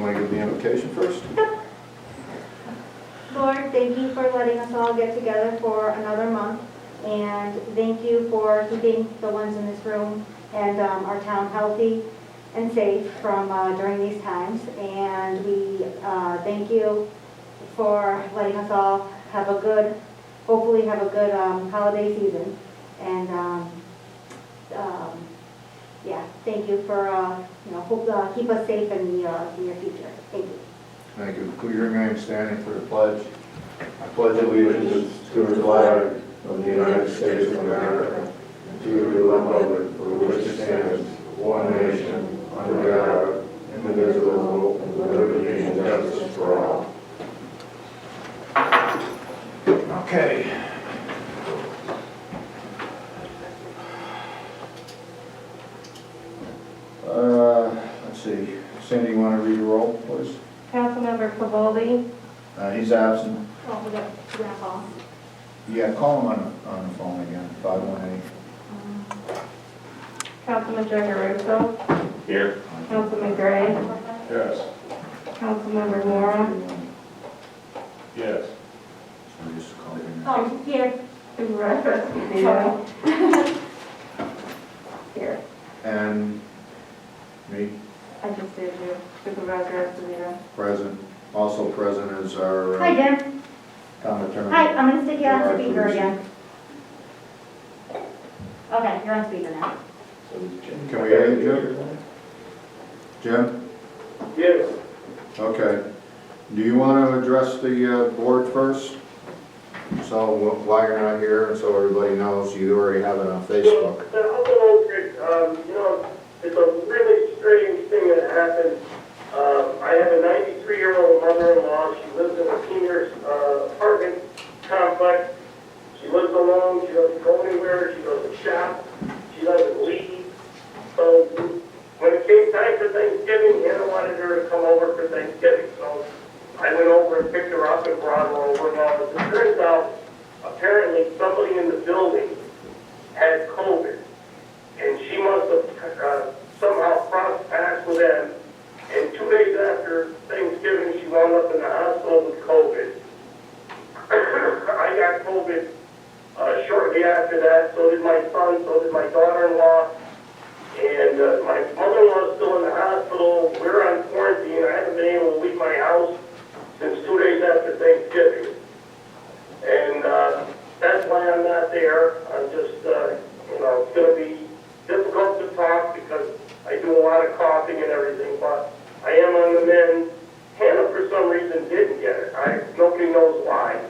want to give the invocation first? Lord, thank you for letting us all get together for another month. And thank you for keeping the ones in this room and our town healthy and safe from during these times. And we thank you for letting us all have a good, hopefully have a good holiday season. And yeah, thank you for hope keep us safe in the near future. Thank you. Thank you. Will you remain standing for the pledge? I pledge allegiance to the flag of the United States of America, to the republic for which it stands, one nation, under God, indivisible, with liberty and justice for all. Okay. Let's see. Cindy, you want to read the roll, please? Councilmember Cavalli, He's absent. Oh, we got Grandpa. Yeah, call him on the phone again, 518. Councilman Gregorio, Here. Councilman Gray, Yes. Councilmember Mora, Yes. So we just call him. Oh, here. Supervisor Esposito. Here, And me, I just did you, Supervisor Esposito. present. Also present is our Hi, Jim. town attorney. Hi, I'm going to stick you on Gerard speaker Parisi. again. Okay, you're on speaker now. Can we hear you, Jim? Jim? Yes. Okay. Do you want to address the board first? So why you're not here, and so everybody knows, you already have it on Facebook. I'll go over it. It's a really strange thing that happened. I have a 93-year-old mother-in-law. She lives in a senior apartment complex. She lives alone. She doesn't go anywhere. She doesn't shop. She doesn't leave. So when it came time for Thanksgiving, Hannah wanted her to come over for Thanksgiving. So I went over and picked her up and brought her over. Well, as it turns out, apparently somebody in the building had COVID. And she must have somehow crossed paths with them. And 2 days after Thanksgiving, she wound up in the hospital with COVID. I got COVID shortly after that. So did my son, so did my daughter-in-law. And my mother-in-law is still in the hospital. We're on quarantine. I haven't been able to leave my house since 2 days after Thanksgiving. And that's why I'm not there. I'm just, it's going to be difficult to talk because I do a lot of coughing and everything, but I am on the mend. Hannah, for some reason, didn't get it. Nobody knows why.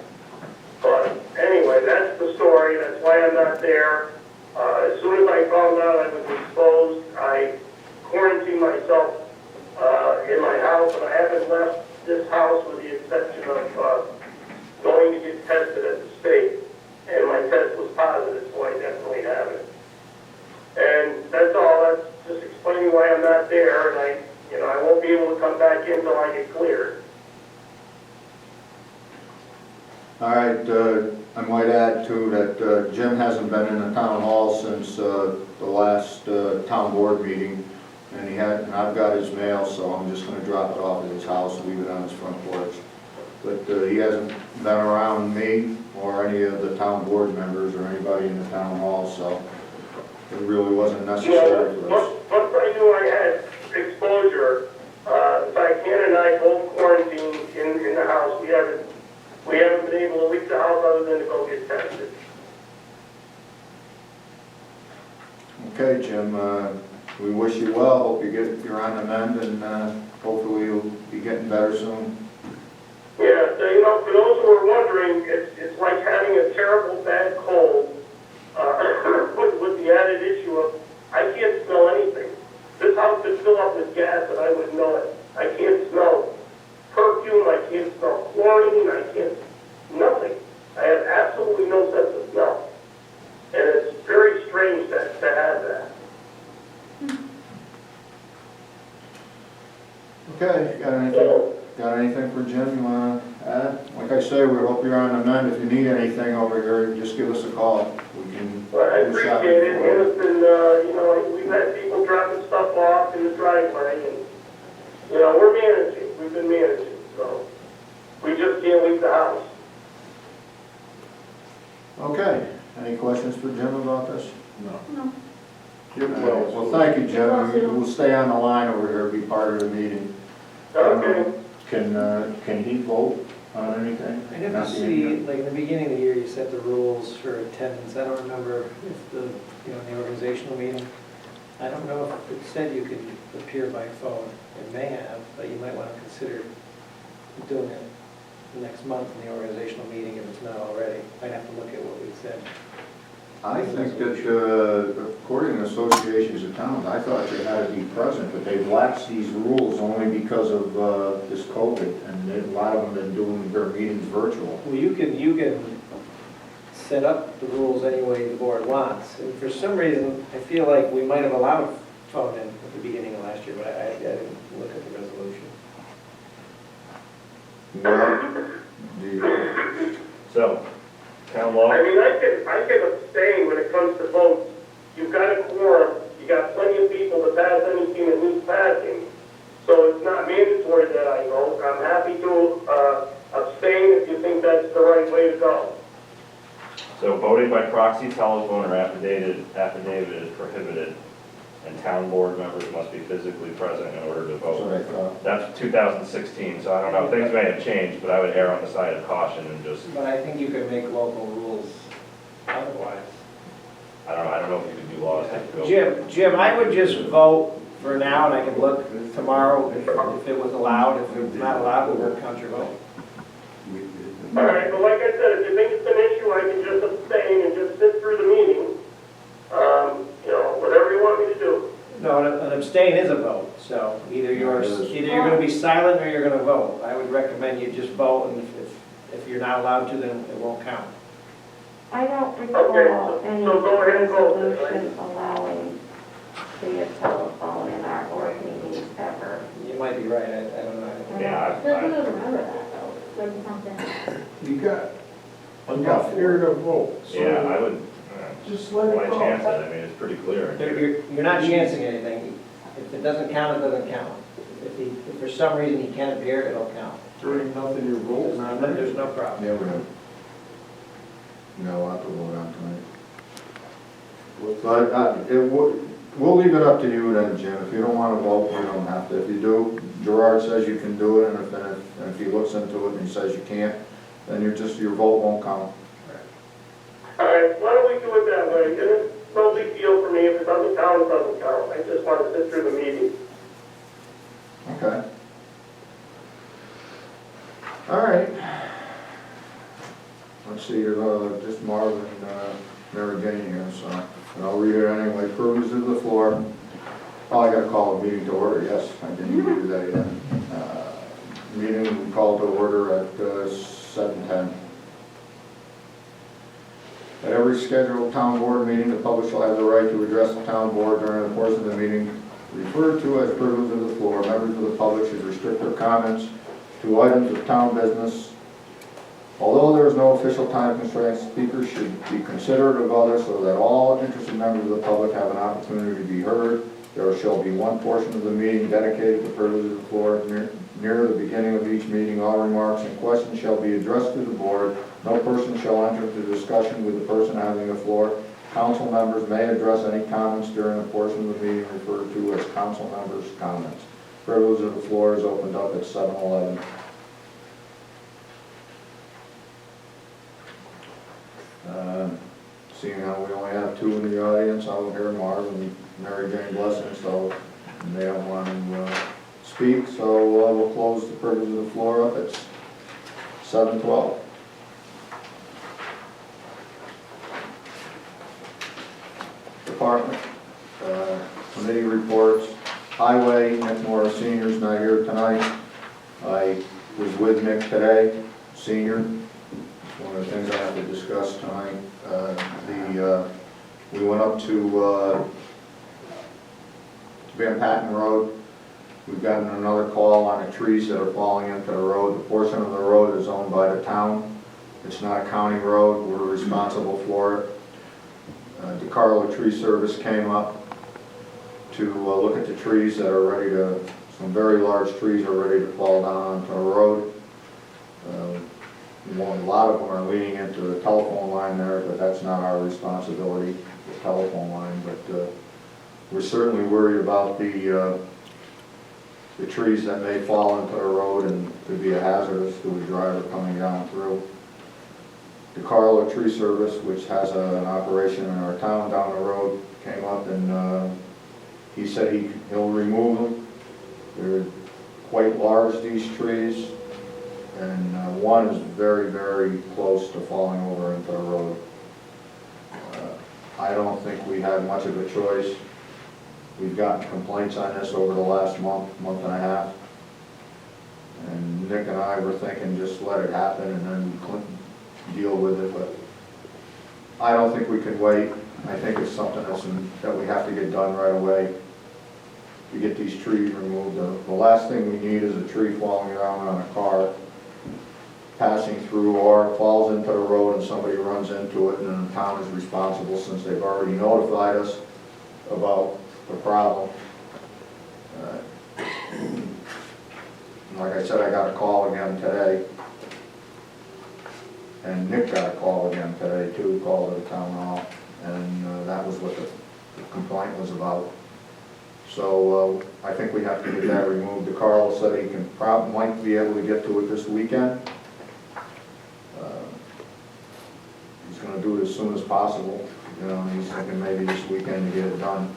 But anyway, that's the story. That's why I'm not there. As soon as I found out I was exposed, I quarantined myself in my house, and I haven't left this house with the exception of going to get tested at the state. And my test was positive, so I definitely have it. And that's all. That's just explaining why I'm not there, and I won't be able to come back in until I get cleared. All right, I might add too that Jim hasn't been in the town hall since the last town board meeting, and I've got his mail, so I'm just going to drop it off at his house and leave it on his front porch. But he hasn't been around me or any of the town board members or anybody in the town hall, so it really wasn't necessary for us. Once I knew I had exposure, Ken and I both quarantined in the house. We haven't been able to leave the house other than to go get tested. Okay, Jim, we wish you well. Hope you're on the mend, and hopefully you'll be getting better soon. Yeah, so, for those who are wondering, it's like having a terrible bad cold with the added issue of I can't smell anything. This house could fill up with gas and I wouldn't know it. I can't smell perfume, I can't smell chlorine, I can't, nothing. I have absolutely no sense of smell. And it's very strange to have that. Okay, got anything for Jim you want to add? Like I say, we hope you're on the mend. If you need anything over here, just give us a call. We can Well, I do shopping appreciate it. for you. And it's been, we've had people dropping stuff off in the driveway and, we're managing. we've been managing, so we just can't leave the house. Okay, any questions for Jim about this? No. Well, thank you, Jim. We'll stay on the line over here, be part of the meeting. Okay. Can he vote on anything? I never Not being see, here? like, in the beginning of the year, you set the rules for attendance. I don't remember if the, the organizational meeting, I don't know if it said you could appear by phone. It may have, but you might want to consider doing it next month in the organizational meeting if it's not already. I'd have to look at what we said. I think that, according to associations of towns, I thought you had to be present, but they've lapsed these rules only because of this COVID, and a lot of them have been doing their meetings virtual. Well, you can set up the rules any way the board wants. And for some reason, I feel like we might have allowed phone in at the beginning of last year, but I didn't look at the resolution. So, town law? I mean, I can abstain when it comes to votes. You've got a quorum, you got plenty of people to pass anything that needs passing. So it's not mandatory that I vote. I'm happy to abstain if you think that's the right way to go. So voting by proxy, telephone, or affidavit is prohibited, and town board members must be physically present in order to That's what vote. I thought. That's 2016, so I don't know, things may have changed, but I would err on the side of caution and just, But I think you could make local rules otherwise. I don't know if you can do laws that go. Jim, I would just vote for now, and I can look tomorrow if it was allowed. If it's not allowed, we won't count your vote. All right, but like I said, if you think it's an issue, I can just abstain and just sit through the meeting. Whatever you want me to do. No, an abstain is a vote, so either you're gonna be silent or you're gonna vote. I would recommend you just vote, and if you're not allowed to, then it won't count. I don't Okay, recall so any go ahead and vote, then, resolution allowing via telephone in our board meetings ever. You might be right, I don't know. Yeah, Who doesn't remember that, though? Maybe something. You got enough here to vote. So Yeah, I would, just let it why go. chance it? I mean, it's pretty clear. You're not chancing anything. If it doesn't count, it doesn't count. If for some reason he can't appear, it'll count. There ain't nothing you're voting on. There's no problem. Yeah, we have. No, I'll have to vote on tonight. But we'll leave it up to you then, Jim. If you don't want to vote, you don't have to. If you do, Gerard says you can do it, and if he looks into it and he says you can't, then your vote won't count. All right, why don't we do it that way? It's no big deal for me. If it doesn't count, it doesn't count. I just want to sit through the meeting. Okay. All right. Let's see, just Marvin, Mary Jane here, so, and I'll read it anyway. Privilege of the floor. Oh, I gotta call the meeting to order, yes, I didn't even do that yet. Meeting called to order at 7:10. At every scheduled town board meeting, the public shall have the right to address the town board during the course of the meeting, referred to as privilege of the floor. Members of the public should restrict their comments to items of town business. Although there is no official time constraint, speakers should be considerate of others so that all interested members of the public have an opportunity to be heard. There shall be one portion of the meeting dedicated to privilege of the floor. Near the beginning of each meeting, all remarks and questions shall be addressed to the board. No person shall enter into discussion with the person having the floor. Council members may address any comments during the portion of the meeting referred to as council members' comments. Privilege of the floor is opened up at 7:11. Seeing how we only have two in the audience, I'll hear Marv and Mary Jane Blessing, so they don't want to speak, so we'll close the privilege of the floor up at 7:12. Department, committee reports, Highway, Nick Morris Senior's not here tonight. I was with Nick today, Senior. One of the things I have to discuss tonight. We went up to Van Patten Road. We've gotten another call on the trees that are falling into the road. The portion of the road is owned by the town. It's not a county road. We're responsible for it. DeCarlo Tree Service came up to look at the trees that are ready to some very large trees are ready to fall down onto the road. A lot of them are leaning into the telephone line there, but that's not our responsibility, the telephone line. But we're certainly worried about the trees that may fall into the road and could be a hazardous to a driver coming down through. The Carla Tree Service, which has an operation in our town down the road, came up and he said he'll remove them. They're quite large, these trees, and one is very, very close to falling over into the road. I don't think we have much of a choice. We've gotten complaints on this over the last month and a half. And Nick and I were thinking just let it happen and then deal with it, but I don't think we can wait. I think it's something that we have to get done right away to get these trees removed. The last thing we need is a tree falling down on a car, passing through, or falls into the road and somebody runs into it, and then the town is responsible since they've already notified us about the problem. Like I said, I got a call again today. And Nick got a call again today too, called to the town hall, and that was what the complaint was about. So I think we have to get that removed. The Carl said he might be able to get to it this weekend. He's going to do it as soon as possible. You know, and he's thinking maybe this weekend to get it done.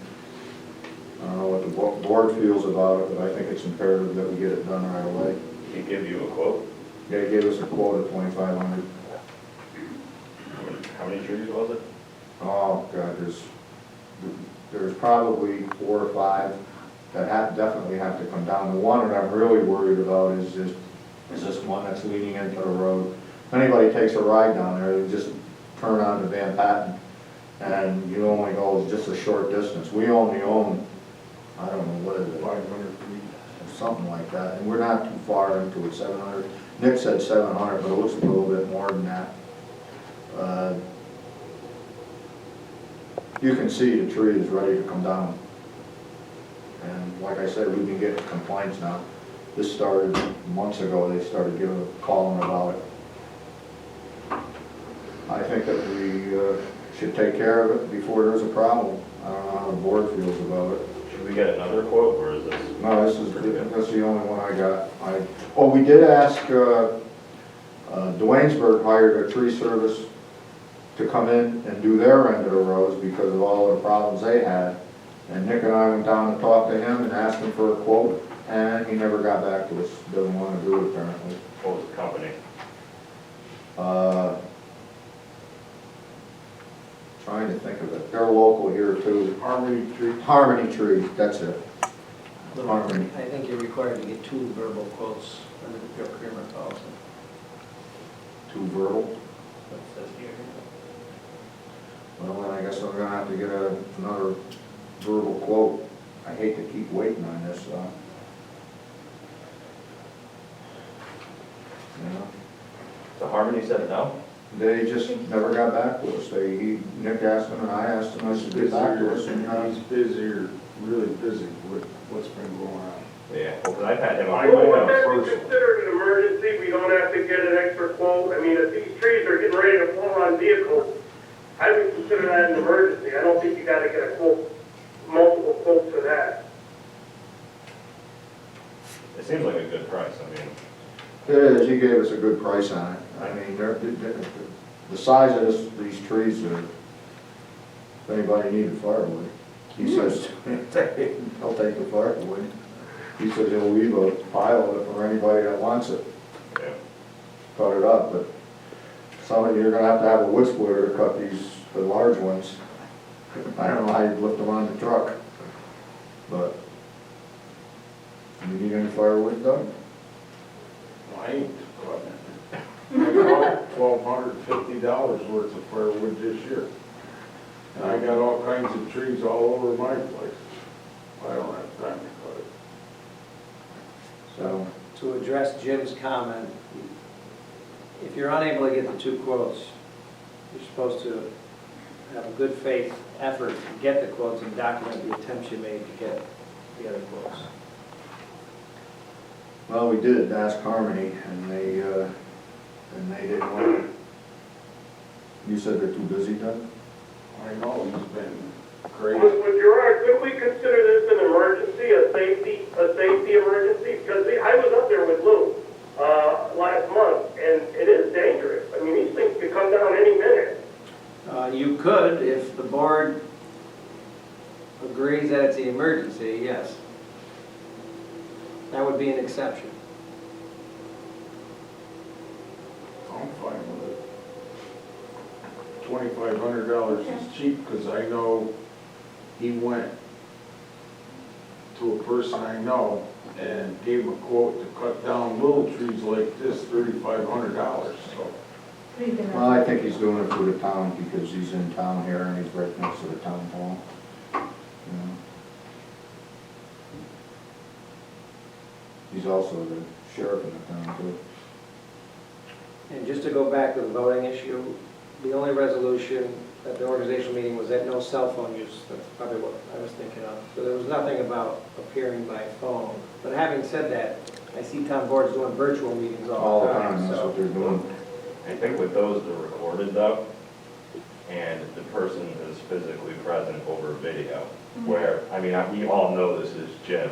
I don't know what the board feels about it, but I think it's imperative that we get it done right away. He give you a quote? They gave us a quote of $2,500. How many trees was it? Oh, God, there's probably 4 or 5 that definitely have to come down. The one that I'm really worried about is this one that's leading into the road. If anybody takes a ride down there, they just turn on to Van Patten, and you only go just a short distance. We only own, I don't know, what is it? 500 feet. Something like that, and we're not too far into it, 700. Nick said 700, but it looks a little bit more than that. You can see the tree is ready to come down. And like I said, we've been getting complaints now. This started months ago, they started calling about it. I think that we should take care of it before there's a problem. I don't know how the board feels about it. Should we get another quote, or is this? No, that's the only one I got. We did ask, Dwaynesburg hired a tree service to come in and do their end of the roads because of all the problems they had. And Nick and I went down and talked to him and asked him for a quote, and he never got back to us. Doesn't want to do it apparently. What was the company? Trying to think of it. They're local here too. Harmony Tree. Harmony Tree, that's it. Harmony. I think you're required to get 2 verbal quotes under the procurement policy. 2 verbal. That says here. Well, then I guess I'm gonna have to get another verbal quote. I hate to keep waiting on this, you know. So Harmony said no? They just never got back to us. Nick asked them and I asked them, I said, get back to us. And He's busier, really busy with what's been going on. Yeah, well, 'cause I've had him on. Well, would that be considered an emergency? We don't have to get an extra quote? I mean, if these trees are getting ready to fall on vehicles, I would consider that an emergency. I don't think you gotta get a quote, multiple quotes for that. It seems like a good price, I mean. it is, he gave us a good price on it. I mean, the size of these trees are, if anybody needed firewood, he says, he'll take the firewood. He says he'll leave a pile of it for anybody that wants it. Yeah. Cut it up, but you're gonna have a wood splitter to cut the large ones. I don't know how you'd lift them on the truck, but you need any firewood, Doug? I ain't cutting it. I bought $1,250 worth of firewood this year. And I got all kinds of trees all over my place. I don't have time to cut it. So, To address Jim's comment, if you're unable to get the 2 quotes, you're supposed to have a good faith effort to get the quotes and document the attempts you made to get the other quotes. Well, we did ask Harmony, and they didn't want it. You said they're too busy, Doug? I know, he's been But crazy. Gerard, could we consider this an emergency, a safety emergency? Because I was up there with Lou, last month, and it is dangerous. I mean, these things could come down any minute. You could, if the board agrees that it's an emergency, yes. That would be an exception. I'm fine with it. $2,500 is cheap, because I know he went to a person I know and gave him a quote to cut down little trees like this, $3,500, so. Well, I think he's doing it for the town because he's in town here and he's right next to the town hall. You know. He's also the sheriff in the town too. And just to go back to the voting issue, the only resolution at the organizational meeting was that no cell phone use. That's probably what I was thinking of. So there was nothing about appearing by phone. But having said that, I see town boards doing virtual meetings all the time, That's so. what they're doing. I think with those, they're recorded though, and the person is physically present over video. Where, I mean, we all know this is Jim,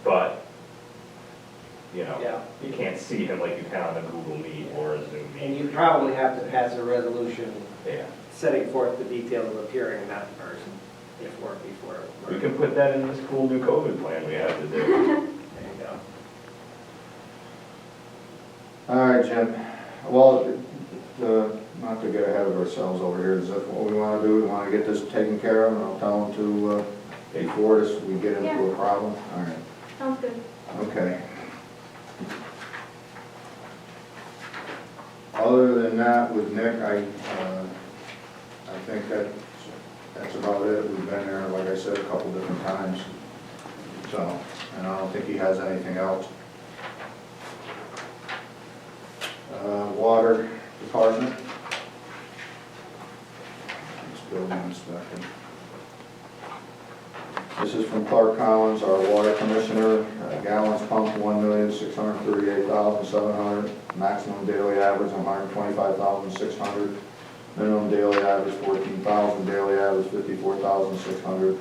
but, you know, Yeah. you can't see him like you can on a Google Meet or a Zoom meet. And you probably have to pass a resolution Yeah, setting forth the details of appearing in that person before. we can put that in this cool new COVID plan we have to do. There you go. All right, Jim. Well, not to get ahead of ourselves over here, is that what we want to do? We want to get this taken care of, and I'll tell them to, before we get into a problem? All right, Sounds good. okay. Other than that, with Nick, I think that's about it. We've been there, like I said, a couple different times. So, and I don't think he has anything else. Water department. This building inspector. This is from Clark Collins, our water commissioner. Gallons pumped 1,638,700. Maximum daily average 125,600. Minimum daily average 14,000. Daily average 54,600. It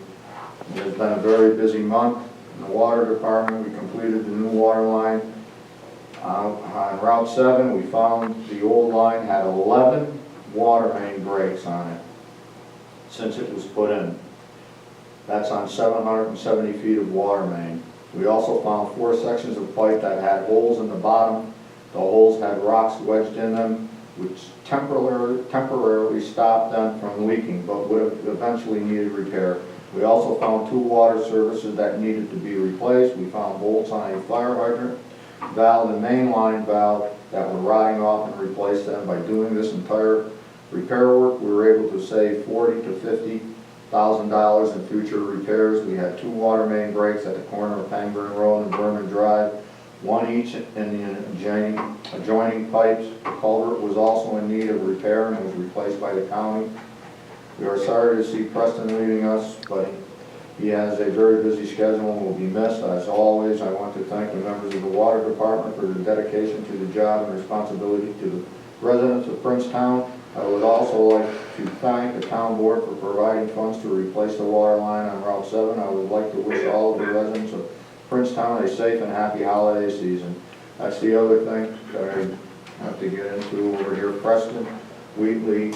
has been a very busy month in the water department. We completed the new water line. On Route 7, we found the old line had 11 water main breaks on it since it was put in. That's on 770 feet of water main. We also found 4 sections of pipe that had holes in the bottom. The holes had rocks wedged in them, which temporarily stopped them from leaking, but would have eventually needed repair. We also found 2 water services that needed to be replaced. We found bolts on a fire hydrant valve and main line valve that were rotting off, and replaced them. By doing this entire repair work, we were able to save $40,000 to $50,000 in future repairs. We had 2 water main breaks at the corner of Pangburn Road and Vernon Drive, 1 each in the adjoining pipes. The culvert was also in need of repair and was replaced by the county. We are sorry to see Preston leaving us, but he has a very busy schedule and will be missed. As always, I want to thank the members of the water department for their dedication to the job and responsibility to the residents of Princetown. I would also like to thank the town board for providing funds to replace the water line on Route 7. I would like to wish all of the residents of Princetown a safe and happy holiday season. That's the other thing that I have to get into over here. Preston Whiteley,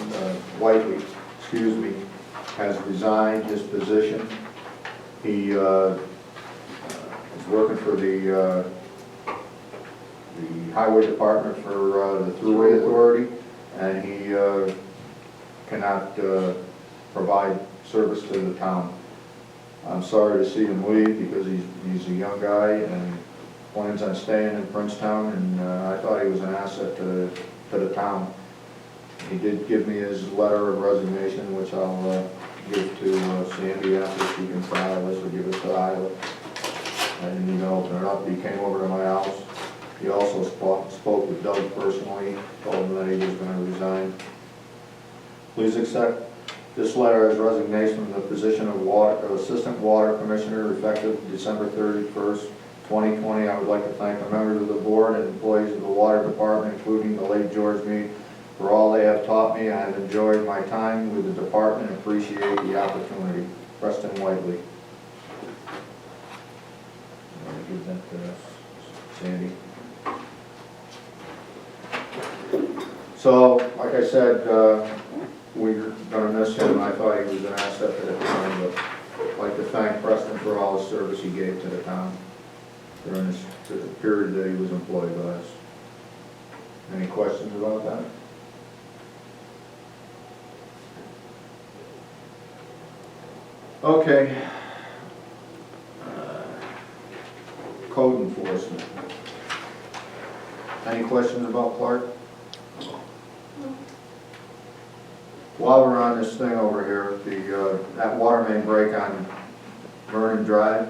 has resigned his position. He is working for the highway department for the Thruway Authority, and he cannot provide service to the town. I'm sorry to see him leave because he's a young guy and plans on staying in Princetown, and I thought he was an asset to the town. He did give me his letter of resignation, which I'll give to Sandy after she can file this, or give it to Isla. I didn't even open it up. He came over to my house. He also spoke with Doug personally, told him that he was going to resign. Please accept this letter as resignation from the position of Assistant Water Commissioner effective December 31st, 2020. I would like to thank the members of the board and employees of the water department, including the late George Meade, for all they have taught me. I have enjoyed my time with the department and appreciate the opportunity. Preston Whiteley. I'll give that to Sandy. So, like I said, we're gonna miss him. I thought he was an asset to the town, but I'd like to thank Preston for all the service he gave to the town during this period that he was employed by us. Any questions about that? Okay. Code enforcement. Any questions about Clark? While we're on this thing over here, that water main break on Vernon Drive,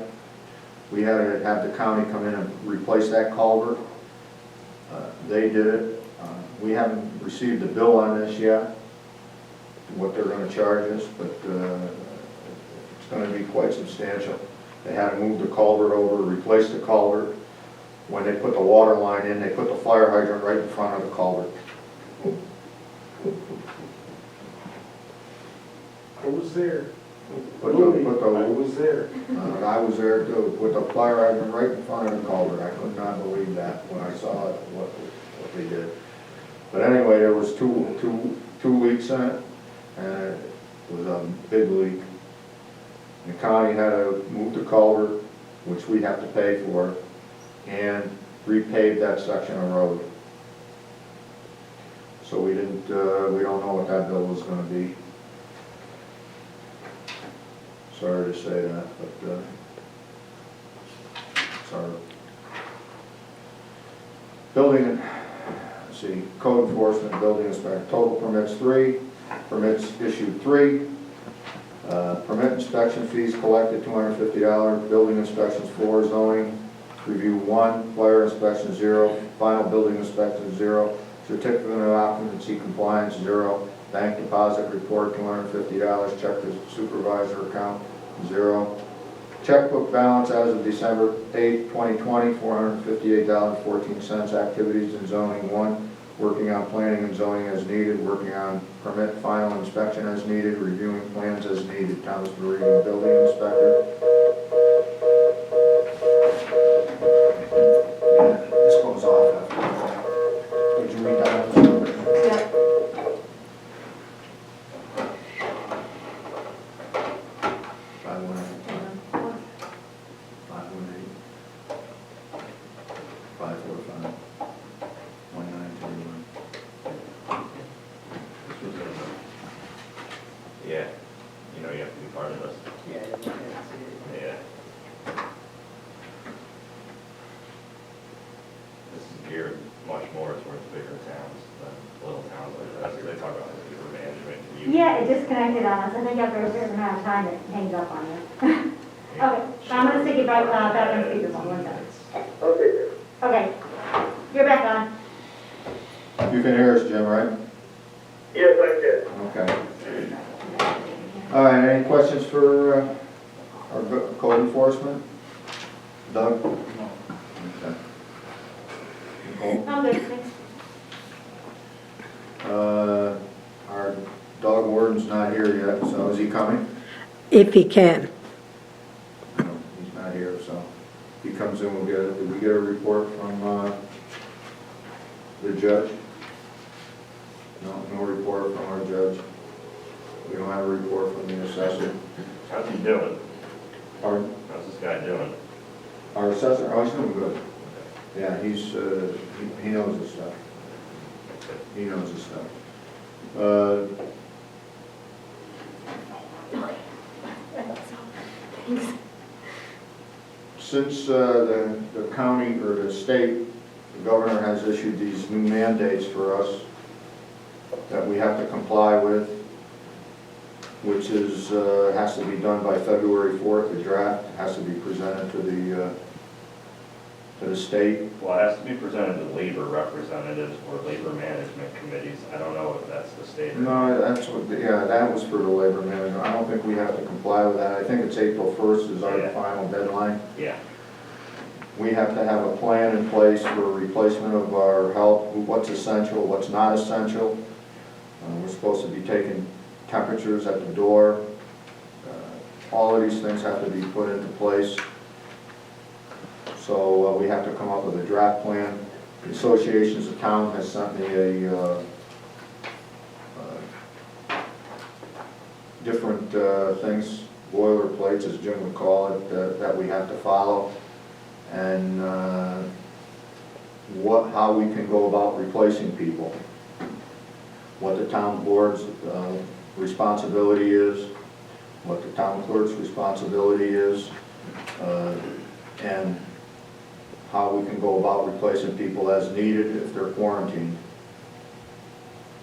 we had to have the county come in and replace that culvert. They did it. We haven't received a bill on this yet, what they're gonna charge us, but it's gonna be quite substantial. They had to move the culvert over, replace the culvert. When they put the water line in, they put the fire hydrant right in front of the culvert. I was there. Put I was there. I was there too, with the fire hydrant right in front of the culvert. I could not believe that when I saw it, what they did. But anyway, there was two leaks in it, and it was a big leak. The county had to move the culvert, which we have to pay for, and repave that section of road. So we don't know what that bill was gonna be. Sorry to say that, but, sorry. Building, let's see, code enforcement, building inspector, total permits 3, permits issued 3, permit inspection fees collected $250, building inspections 4, zoning review 1, fire inspection 0, final building inspection 0, certificate of occupancy compliance 0, bank deposit report $250, check the supervisor account 0, checkbook balance as of December 8, 2020, $458.14, activities in zoning 1, working on planning and zoning as needed, working on permit final inspection as needed, reviewing plans as needed. Thomas Meridian, building inspector. Yeah, this goes off after that. Would you read that? Yep. Yeah, you know you have to be part of this. Yeah, I didn't see it. Yeah. This is geared much more towards bigger towns than little towns like that. They talk about river management. Yeah, it disconnected on us. I think after a certain amount of time, it hangs up on you. Okay, so I'm gonna stick you back on speakerphone, 1 second. Okay. Okay, you're back on. You can hear us, Jim, right? Yes, I did. Okay. All right, any questions for our code enforcement? Doug? No. Okay. Nicole? I'm good, thanks. Our dog warden's not here yet, so is he coming? If he can. No, he's not here, so if he comes in, we'll did we get a report from the judge? No report from our judge. We don't have a report from the assessor. How's he doing? Pardon? How's this guy doing? Our assessor, oh, he's doing good. Yeah, he's, he knows his stuff. He knows his stuff. Since the county or the state, the governor has issued these new mandates for us that we have to comply with, which is, has to be done by February 4th. The draft has to be presented to the state. Well, it has to be presented to labor representatives or labor management committees. I don't know if that's the state. No, that's what, yeah, that was for the labor management. I don't think we have to comply with that. I think it's April 1st is our Yeah. final deadline. Yeah. we have to have a plan in place for replacement of our help, what's essential, what's not essential. We're supposed to be taking temperatures at the door. All of these things have to be put into place. So we have to come up with a draft plan. The Associations of Town has sent me a different things, boilerplates, as Jim would call it, that we have to follow. And how we can go about replacing people. What the town board's responsibility is, what the town clerk's responsibility is, and how we can go about replacing people as needed if they're quarantined.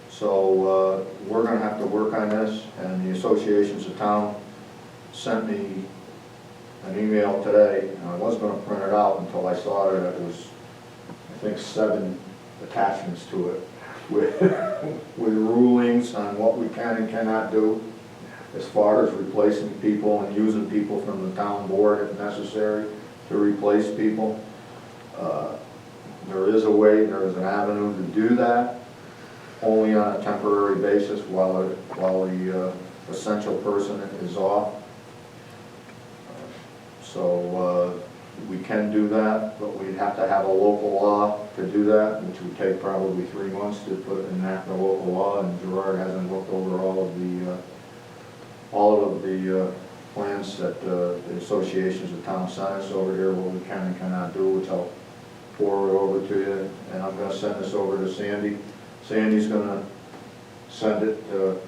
So we're going to have to work on this, and the Associations of Town sent me an email today, and I was going to print it out until I saw that it was, I think, 7 attachments to it with, with rulings on what we can and cannot do as far as replacing people and using people from the town board if necessary to replace people. There is a way, there is an avenue to do that, only on a temporary basis while the essential person is off. So we can do that, but we'd have to have a local law to do that, which would take probably 3 months to put enact the local law, and Gerard hasn't looked over all of the plans that the associations of town sent us over here, what we can and cannot do, which I'll forward over to you, and I'm gonna send this over to Sandy. Sandy's gonna send it to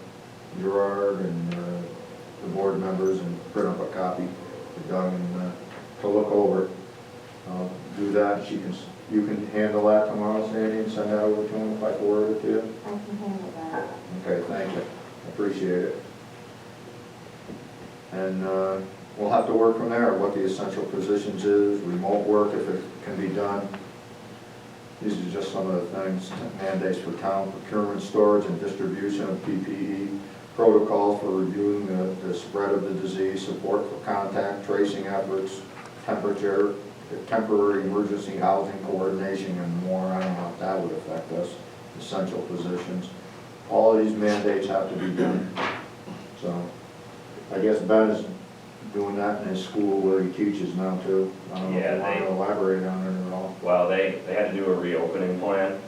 Gerard and the board members and print up a copy for Doug and to look over. I'll do that. You can handle that tomorrow, Sandy, and send that over to him if I forward it to you? I can handle that. Okay, thank you. Appreciate it. And we'll have to work from there, what the essential positions is, remote work if it can be done. These are just some of the things, mandates for town procurement, storage, and distribution of PPE, protocols for reviewing the spread of the disease, support for contact tracing efforts, temperature, temporary emergency housing coordination, and more. I don't know if that would affect us, essential positions. All of these mandates have to be done. So I guess Ben is doing that in his school where he teaches now too. I don't know if you want to elaborate on it at all. Well, they had to do a reopening plan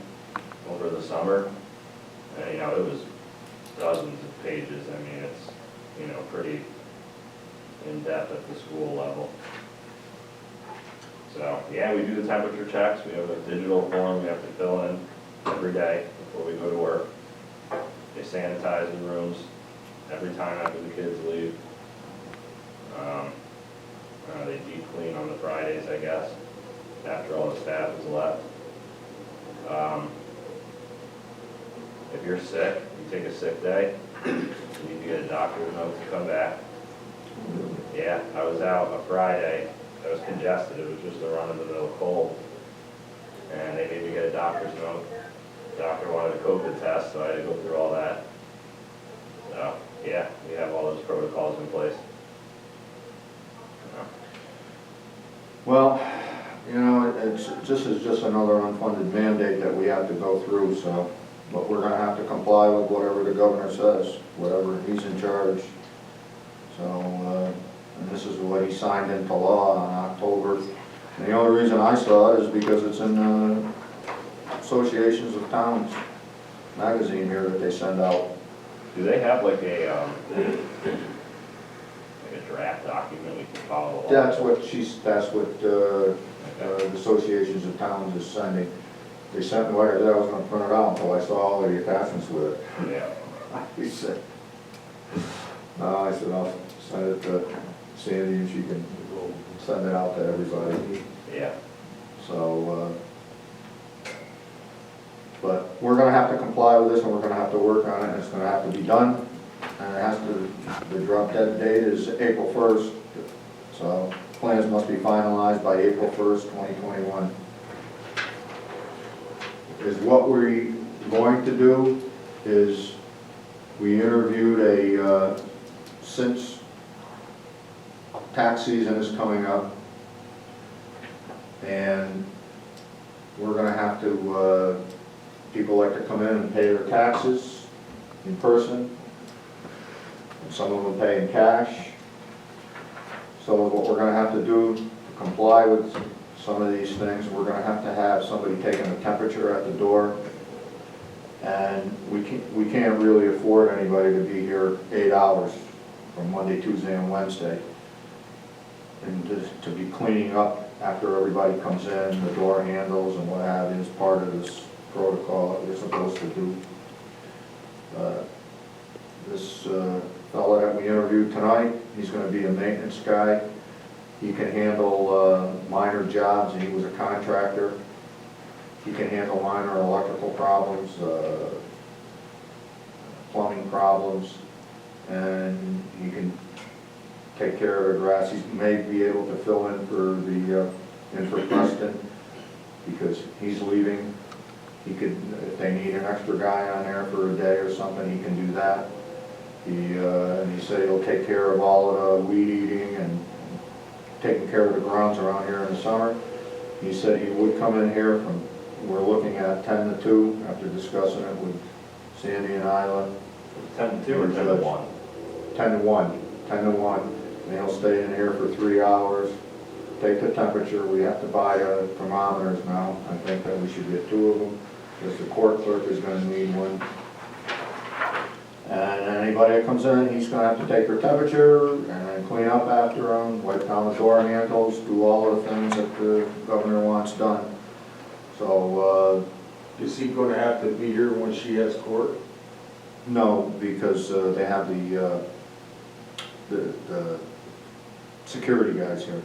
over the summer, and, you know, it was dozens of pages. I mean, it's, you know, pretty in-depth at the school level. So, yeah, we do the temperature checks. We have a digital form we have to fill in every day before we go to work. They sanitize the rooms every time after the kids leave. They deep clean on the Fridays, I guess, after all the staff is left. If you're sick, you take a sick day, you need to get a doctor's note to come back. Yeah, I was out a Friday, I was congested, it was just a run-of-the-mill cold. And they made me get a doctor's note. The doctor wanted a COVID test, so I had to go through all that. So, yeah, we have all those protocols in place. Well, you know, this is just another unfunded mandate that we have to go through, so, but we're gonna have to comply with whatever the governor says, whatever he's in charge. So, and this is what he signed into law on October. And the only reason I saw it is because it's in Associations of Towns magazine here that they send out. Do they have like a draft document we can follow along? That's what the Associations of Towns is sending. They sent me, like I said, I was gonna print it out until I saw all of the attachments with it. Yeah. He said, no, I said, I'll send it to Sandy and she can send it out to everybody. Yeah. So, but we're gonna have to comply with this and we're gonna have to work on it and it's gonna have to be done. And it has to, the drop dead date is April 1st. So plans must be finalized by April 1st, 2021. Is what we're going to do is we interviewed since tax season is coming up, And we're gonna have to, people like to come in and pay their taxes in person. And some of them pay in cash. So what we're gonna have to do to comply with some of these things, we're gonna have somebody taking a temperature at the door. And we can't really afford anybody to be here 8 hours from Monday, Tuesday, and Wednesday. And to be cleaning up after everybody comes in, the door handles and what have you, is part of this protocol that we're supposed to do. This fellow that we interviewed tonight, he's gonna be a maintenance guy. He can handle minor jobs, and he was a contractor. He can handle minor electrical problems, plumbing problems, and he can take care of the grass. He may be able to fill in for Preston, because he's leaving. He could, if they need an extra guy on there for a day or something, he can do that. And he said he'll take care of all of the weed eating and taking care of the grounds around here in the summer. He said he would come in here from, we're looking at 10 to 2 after discussing it with Sandy and Isla. 10 to 2 or 10 to 1? 10 to 1, 10 to 1. And he'll stay in here for 3 hours, take the temperature. We have to buy thermometers now. I think that we should get 2 of them, because the court clerk is gonna need one. And anybody that comes in, he's gonna have to take their temperature and then clean up after them, wipe down the door handles, do all of the things that the governor wants done. So, Is he gonna have to be here when she has court? no, because they have the security guys here.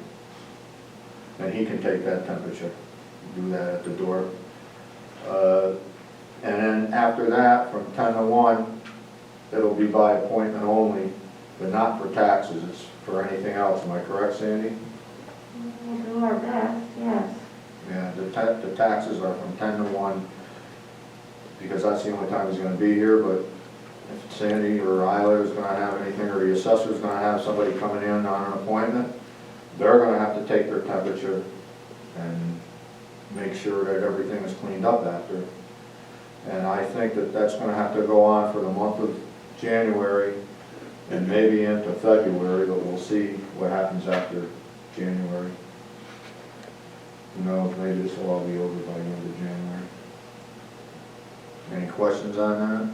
And he can take that temperature, do that at the door. And then after that, from 10 to 1, it'll be by appointment only, but not for taxes, it's for anything else. Am I correct, Sandy? We'll do our best, yes. Yeah, the taxes are from 10 to 1, because that's the only time he's gonna be here. But if Sandy or Isla is gonna have anything, or the assessor's gonna have somebody coming in on an appointment, they're gonna have to take their temperature and make sure that everything is cleaned up after. And I think that that's gonna have to go on for the month of January and maybe into February, but we'll see what happens after January. Who knows, maybe this will all be over by the end of January. Any questions on that?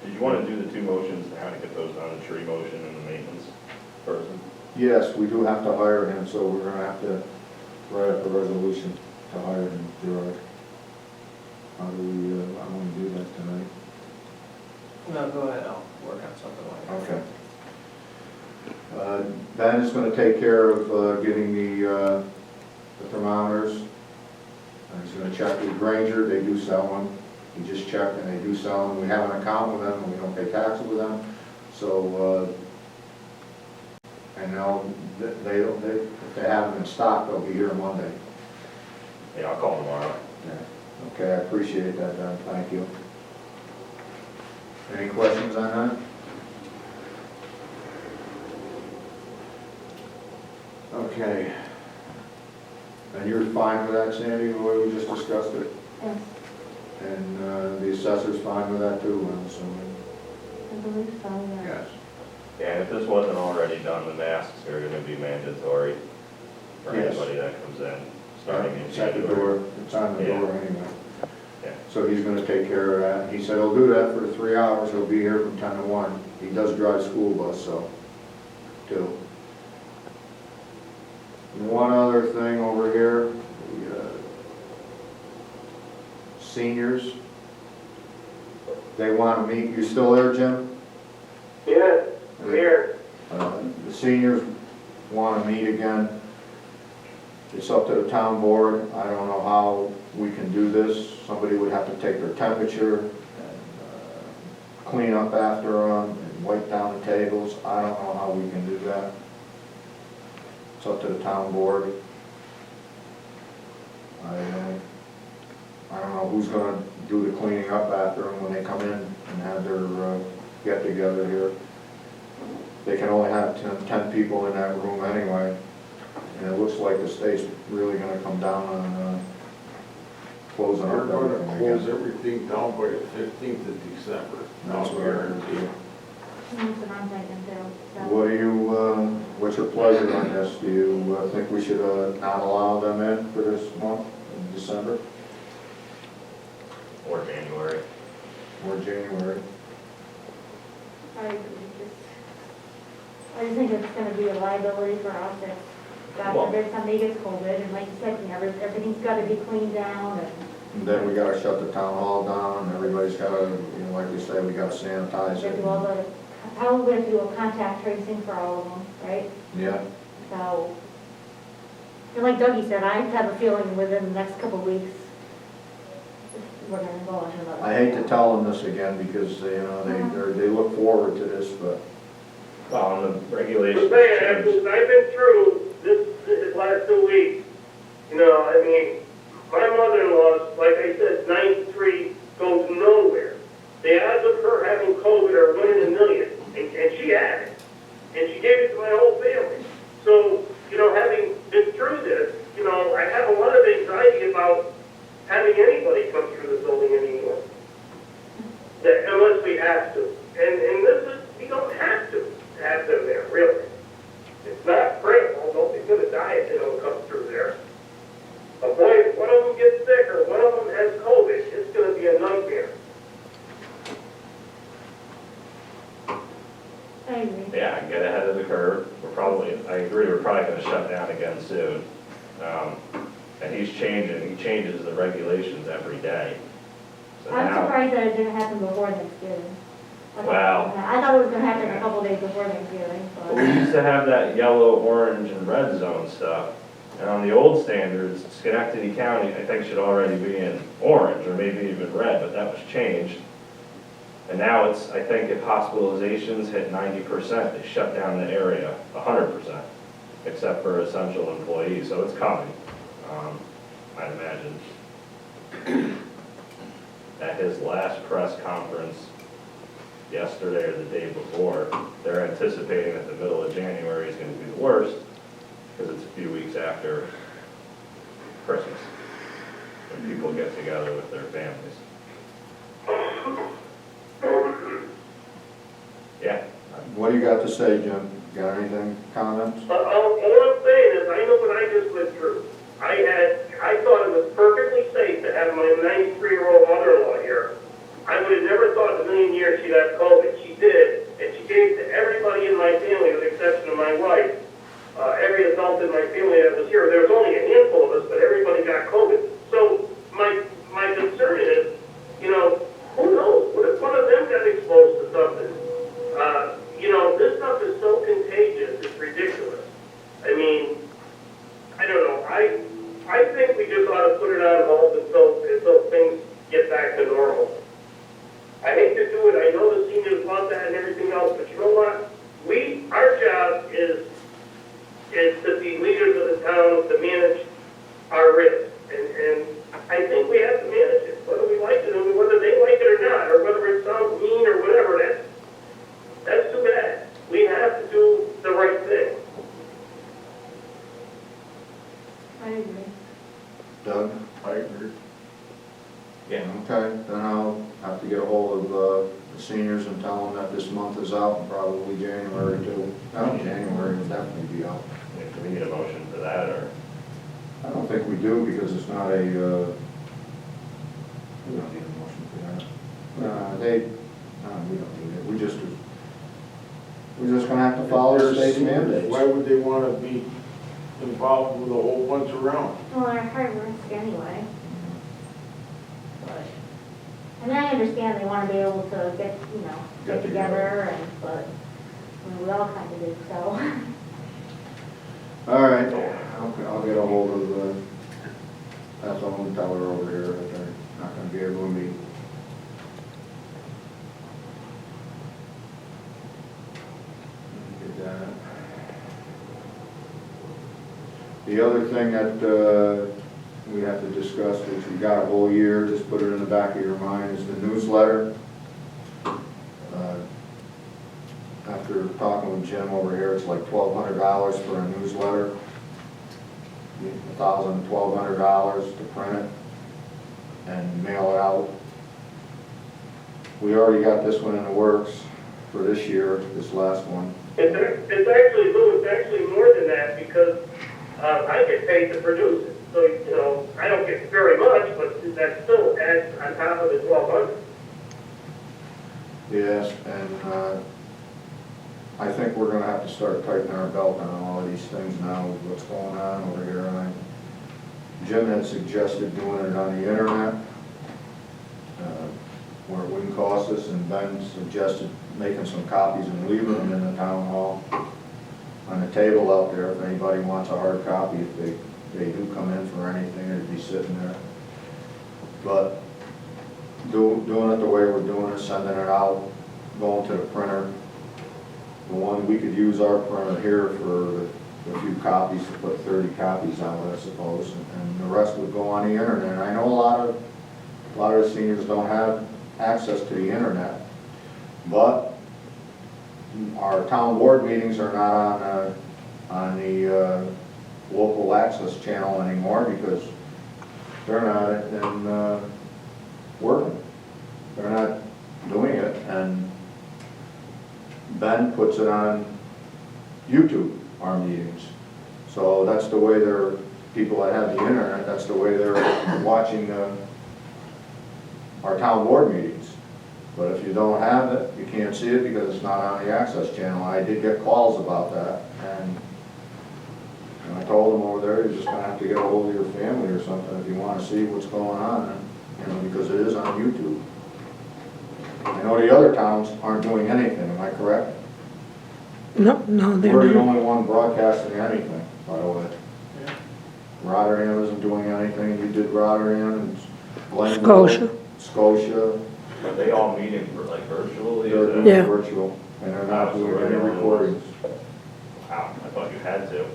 Did you want to do the 2 motions to how to get those done, the tree motion and the maintenance person? Yes, we do have to hire him, so we're gonna have to write up a resolution to hire him, Gerard. How do we, I wanna do that tonight. No, go ahead, I'll work on something like that. Okay. Ben is gonna take care of getting the thermometers. And he's gonna check with Granger, they do sell them. He just checked and they do sell them. We have an account with them and we don't pay taxes with them. So, and if they have them in stock, they'll be here Monday. Yeah, I'll call tomorrow. Yeah. Okay, I appreciate that, Ben, thank you. Any questions on that? Okay. And you're fine with that, Sandy, the way we just discussed it? Yes, And the assessor's fine with that too, I'm assuming? I believe so, yeah. Yes. Yeah, and if this wasn't already done, the masks are going to be mandatory for Yes. anybody that comes in, starting in It's at the January. door, it's on the Yeah. door anyway. Yeah. So he's gonna take care of that. He said he'll do that for 3 hours, he'll be here from 10 to 1. He does drive school bus, so, too. And one other thing over here, the seniors, they wanna meet, you still there, Jim? Yeah, I'm here. The seniors wanna meet again. It's up to the town board. I don't know how we can do this. Somebody would have to take their temperature and clean up after them and wipe down the tables. I don't know how we can do that. It's up to the town board. I don't know who's gonna do the cleaning up after them when they come in and have their get-together here. They can only have 10 people in that room anyway. And it looks like the state's really gonna come down on closing They're up gonna everything close again. everything down by the 15th of December. That's what I heard too. That's what I'm thinking too, so. What do you, what's your pleasure on this? Do you think we should not allow them in for this month, in December Or January. or January? I just think it's gonna be a liability for us if, God Well- forbid, somebody gets COVID, and like you said, everything's gotta be cleaned down, and And then we gotta shut the town hall down, and everybody's gotta, you know, like we say, we gotta sanitize we have it. to do all the, probably have to do a contact tracing for all of them, right? Yeah, So, and like Dougie said, I have a feeling within the next couple of weeks, we're gonna go into another. I hate to tell them this again because, you know, they look forward to this, but Well, and the I'm regulations saying, changed. I've been through this last 2 weeks, you know, I mean, my mother-in-law, like I said, 93, goes nowhere. The odds of her having COVID are 1 in a million, and she had it. And she gave it to my whole family. So, you know, having been through this, you know, I have a lot of anxiety about having anybody come through the building anymore. That, unless we have to. And this is, we don't have to have them there, really. It's not critical, nobody's gonna die if they don't come through there. But boy, if one of them gets sick or one of them has COVID, it's gonna be a nightmare. I agree. Yeah, get ahead of the curve. I agree, we're probably gonna shut down again soon. And he changes the regulations every day. So I'm now, surprised that it didn't happen before Thanksgiving. Wow. I thought it was gonna happen a couple days before Thanksgiving, we but. used to have that yellow, orange, and red zone stuff. And on the old standards, Schenectady County, I think, should already be in orange, or maybe even red, but that was changed. And now it's, I think if hospitalizations hit 90%, they shut down the area 100%, except for essential employees, so it's coming, I'd imagine. At his last press conference yesterday or the day before, they're anticipating that the middle of January is gonna be the worst, because it's a few weeks after Christmas, when people get together with their families. Yeah, what do you got to say, Jim? Got anything, comments? All I'm saying is, I know what I just went through. I thought it was perfectly safe to have my 93-year-old mother-in-law here. I would have never thought in a million years she'd have COVID. She did, and she gave to everybody in my family, with the exception of my wife. Every adult in my family that was here, there was only a handful of us, but everybody got COVID. So my concern is, you know, who knows? What if one of them got exposed to something? You know, this stuff is so contagious, it's ridiculous. I mean, I don't know. I think we just ought to put it on hold until things get back to normal. I hate to do it. I know the seniors want that and everything else, but you know what? Our job is to be leaders of the town, to manage our risk. And I think we have to manage it, whether we like it, or whether they like it or not, or whether it sounds mean or whatever. That's too bad. We have to do the right thing. I agree. Doug? I agree. yeah. Okay, then I'll have to get a hold of the seniors and tell them that this month is out, and probably January too. No, January will definitely be out. Do we need a motion for that, or? I don't think we do, because it's not a, we don't need a motion for that. No, we don't need it, we're just gonna have to follow the They're state seniors. mandates. Why would they wanna be involved with a whole bunch around? Well, they're high risk anyway. But, I mean, I understand they wanna be able to get Get together, but, I mean, we all kind of do, so. All right, I'll get a hold of, that's all I'm gonna tell her over here, that they're not gonna be able to meet. Get that. The other thing that, we have to discuss, which we got a whole year, just put it in the back of your mind, is the newsletter. After talking with Jim over here, it's like $1,200 for a newsletter. $1,000, $1,200 to print it and mail it out. We already got this one in the works for this year, this last one. It's actually, Lou, it's actually more than that because I get paid to produce it. So, you know, I don't get very much, but that still adds on top of the 1,200. Yes, and I think we're gonna have to start tightening our belt on all of these things now with what's going on over here. And Jim had suggested doing it on the internet, where it wouldn't cost us, and Ben suggested making some copies and leaving them in the town hall on the table out there if anybody wants a hard copy, if they do come in for anything, it'd be sitting there. But doing it the way we're doing it, sending it out, going to the printer. The one, we could use our printer here for a few copies, to put 30 copies on it, I suppose, and the rest would go on the internet. I know a lot of the seniors don't have access to the internet, but our town board meetings are not on the local access channel anymore because they're not in working. They're not doing it, and Ben puts it on YouTube, our meetings. So that's the way people that have the internet, that's the way they're watching our town board meetings. But if you don't have it, you can't see it because it's not on the access channel. I did get calls about that, and I told them over there, you're just gonna have to get a hold of your family or something if you wanna see what's going on, you know, because it is on YouTube. I know the other towns aren't doing anything, am I correct? No, they're We're the not. only one broadcasting anything, by the way. Rotterdam isn't doing anything, you did Rotterdam, and Glenville, Scotia. Are they all meeting for like virtually? They're doing Yeah. virtual, and they're not doing any recordings. Wow, I thought you had to.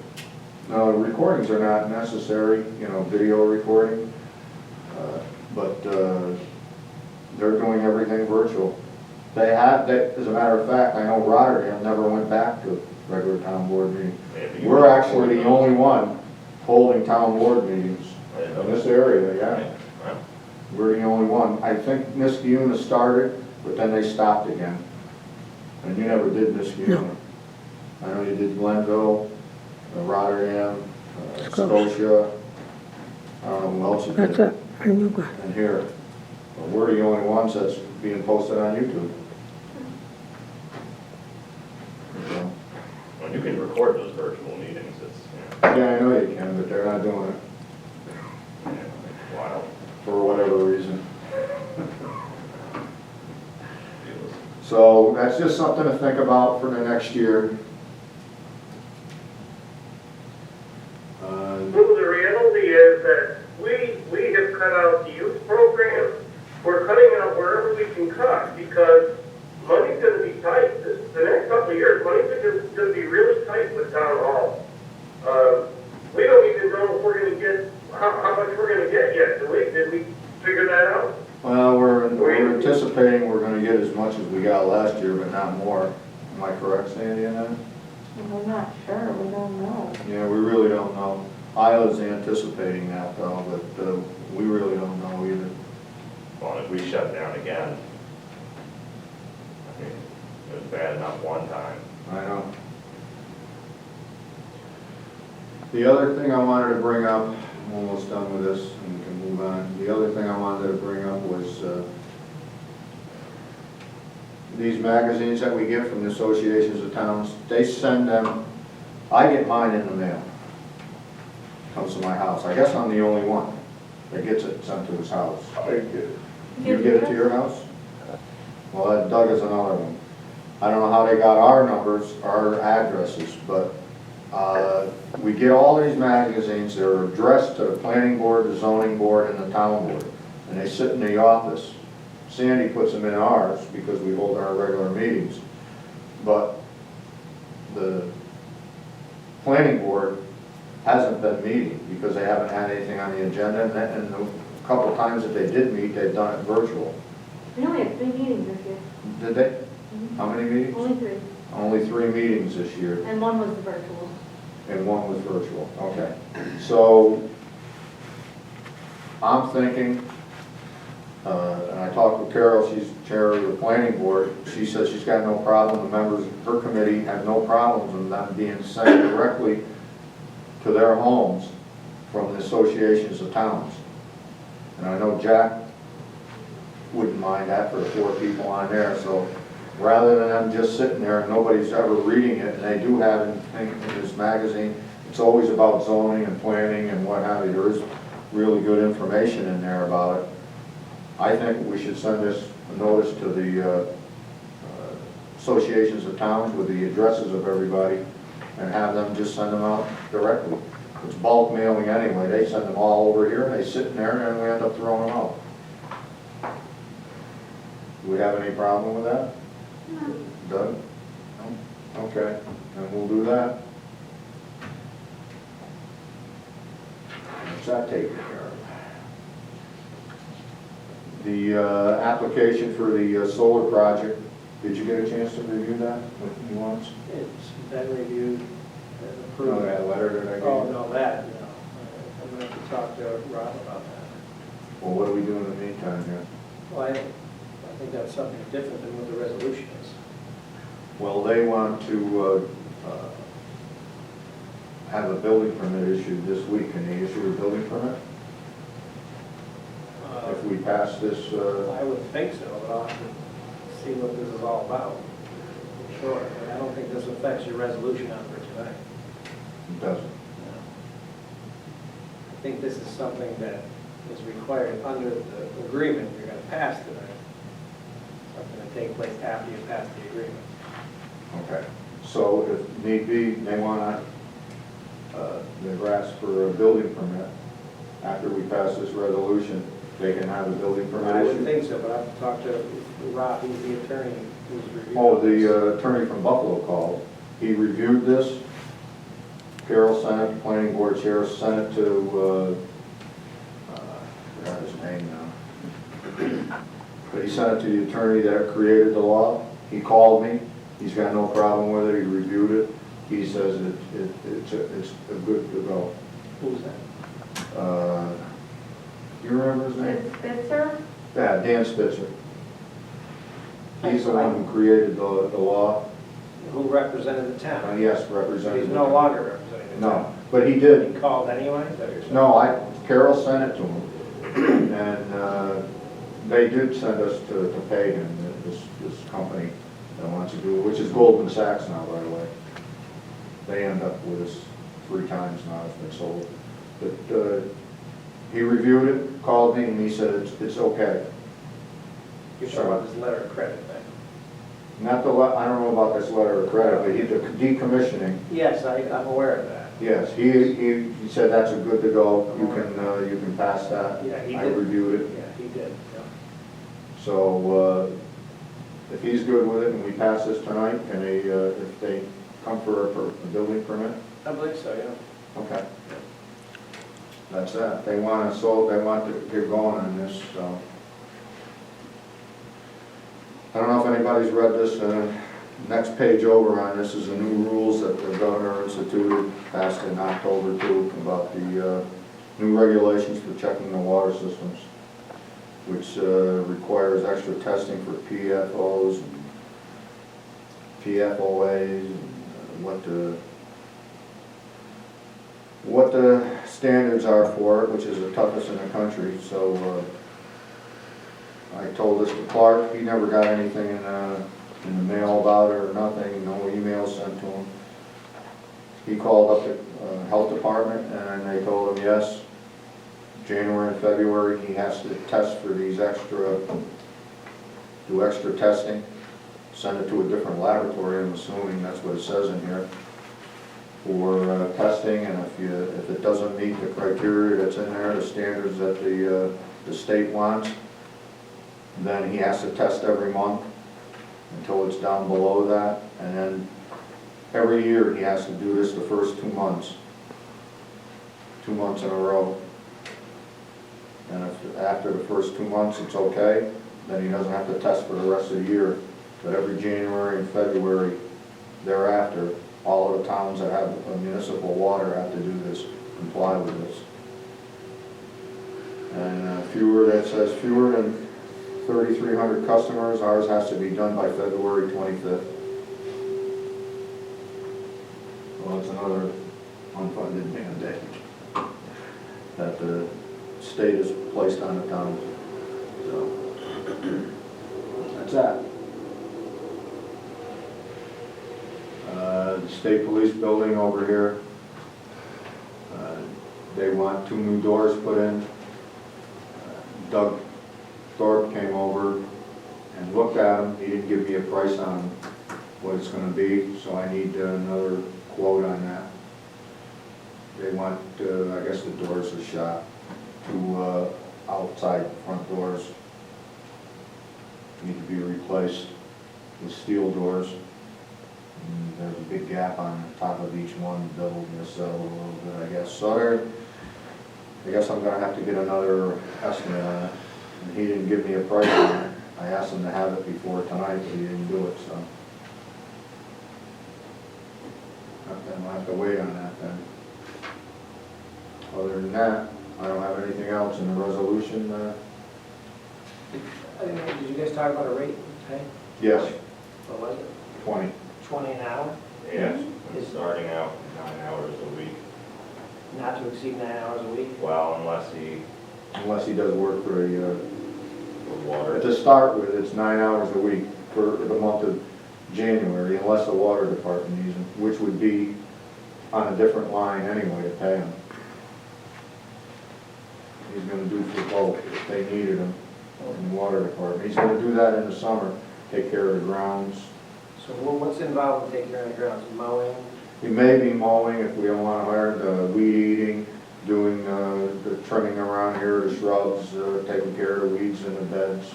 No, recordings are not necessary, you know, video recording, but they're doing everything virtual. As a matter of fact, I know Rotterdam never went back to regular town board meetings. Maybe you We're were actually the recording only one holding town board meetings those. I didn't know in this area, yeah. Wow. We're the only one. I think Niskayuna started, but then they stopped again. And you never did Niskayuna. I know you did Glenville, Rotterdam, Scotia. I don't know who else you did. That's it. I knew that. And here. But we're the only ones that's being posted on YouTube. So, Well, you can record those virtual meetings, it's, you know, yeah, I know you can, but they're not doing it wild. for whatever reason. So that's just something to think about for the next year. Lou, the reality is that we have cut out the youth program. We're cutting out wherever we can cut because money's gonna be tight. The next couple of years, money's gonna be really tight with town hall. We don't even know if we're gonna get, how much we're gonna get yet, do we? Did we figure that out? Well, we're anticipating we're gonna get as much as we got last year, but not more. Am I correct, Sandy, in that? We're not sure, we don't know. Yeah, we really don't know. Iowa's anticipating that though, but we really don't know either. Well, if we shut down again, I mean, it was bad enough one time. I know. The other thing I wanted to bring up, I'm almost done with this and we can move on. The other thing I wanted to bring up was these magazines that we get from the associations of towns, they send them, I get mine in the mail. Comes to my house. I guess I'm the only one that gets it sent to his house. I get it. You get it to your house? Well, Doug is another one. I don't know how they got our numbers, our addresses, but we get all these magazines. They're addressed to the planning board, the zoning board, and the town board. And they sit in the office. Sandy puts them in ours because we hold our regular meetings. But the planning board hasn't been meeting because they haven't had anything on the agenda. And the couple times that they did meet, they've done it virtual. We only had 3 meetings this year, Did they? How many meetings? only 3, Only 3 meetings this year. and one was the virtual. and one was virtual, okay. So, I'm thinking, and I talked with Carol, she's chair of the planning board, she says she's got no problem, the members of her committee have no problems with them being sent directly to their homes from the associations of towns. And I know Jack wouldn't mind that for the 4 people on there, so rather than them just sitting there and nobody's ever reading it, and they do have in this magazine, it's always about zoning and planning and what have you, there is really good information in there about it. I think we should send this notice to the associations of towns with the addresses of everybody and have them just send them out directly. It's bulk mailing anyway, they send them all over here and they sit in there and we end up throwing them out. Do we have any problem with that? Doug? No? Okay, then we'll do that. What's that taken care of? The application for the solar project, did you get a chance to review that with nuance? It's been reviewed and No, approved. that letter that I gave you? Oh, no, that, no. I'm going to have to talk to Rob about that. Well, what do we do in the meantime here? Well, I think that's something different than what the resolution is. Well, they want to have a building permit issued this week. Can they issue a building permit? If we pass this, I would think so, but I'll have to see what this is all about. Sure, but I don't think this affects your resolution on for tonight. it doesn't. I think this is something that is required under the agreement you're going to pass tonight. Something to take place after you pass the agreement. Okay. So if need be, they want to, they've asked for a building permit. After we pass this resolution, they can have a building permit I would issued. think so, but I'll talk to Rob, who's the attorney who's reviewing. Oh, this. the attorney from Buffalo called. He reviewed this. Carol sent it, planning board chair sent it to, I forgot his name now. But he sent it to the attorney that created the law. He called me. He's got no problem with it. He reviewed it. He says it's a good to go. Who's that? You remember his name? It's Spitzer? Yeah, Dan Spitzer. He's the one who created the law. Who represented the town? Yes, So represented. he's no longer representing the town. No, but he did. He called anyway? Is that what you're saying? No, Carol sent it to him. And they did send us to pay him, this company that wants to do it, which is Goldman Sachs now, by the way. They end up with us 3 times now, it's been sold. But he reviewed it, called me, and he said it's okay. You're talking about this letter of credit thing? Not the, I don't know about this letter of credit, but the decommissioning, Yes, I'm aware of that. yes, he said that's a good to go, you can pass that. Yeah, he I did. reviewed it. Yeah, he did, yeah. So, if he's good with it and we pass this tonight, can they, if they come for a building permit? I believe so, yeah. Okay. That's that. They want to get going on this, so. I don't know if anybody's read this, next page over on this is the new rules that the governor instituted, passed in October too, about the new regulations for checking the water systems, which requires extra testing for PFOs and PFOAs and what the standards are for it, which is the toughest in the country. So I told this to Clark. He never got anything in the mail about it or nothing, no emails sent to him. He called up the health department and they told him yes, January and February he has to test for these do extra testing, send it to a different laboratory, I'm assuming that's what it says in here, for testing, and if it doesn't meet the criteria that's in there, the standards that the state wants, then he has to test every month until it's down below that, and then every year he has to do this the first 2 months. 2 months in a row. And if after the first 2 months it's okay, then he doesn't have to test for the rest of the year. But every January and February thereafter, all of the towns that have municipal water have to do this, comply with this. And that says fewer than 3,300 customers, ours has to be done by February 25th. Well, it's another unfunded mandate that the state has placed on the town. So, that's that. The state police building over here, they want 2 new doors put in. Doug Thorpe came over and looked at them. He didn't give me a price on what it's gonna be, so I need another quote on that. They want, I guess the doors are shot, 2 outside front doors need to be replaced with steel doors. And there's a big gap on the top of each one, doubled this a little bit, I guess. So I guess I'm gonna have to get another estimate on it. And he didn't give me a price on it. I asked him to have it before tonight, but he didn't do it, so. I'll have to wait on that then. Other than that, I don't have anything else in the resolution. Did you guys talk about a rate, okay? Yes, What was it? 20. 20 an hour, Yeah, it's starting out 9 hours a week. not to exceed 9 hours a week? Well, unless Unless he does work for for water. to start with, it's 9 hours a week for the month of January, unless the water department needs him, which would be on a different line anyway to pay him. He's gonna do for both if they needed him in the water department. He's gonna do that in the summer, take care of the grounds. So what's involved in taking care of the grounds, mowing? He may be mowing if we don't want to hire, the weed eating, doing the trimming around here, the shrubs, taking care of the weeds in the beds,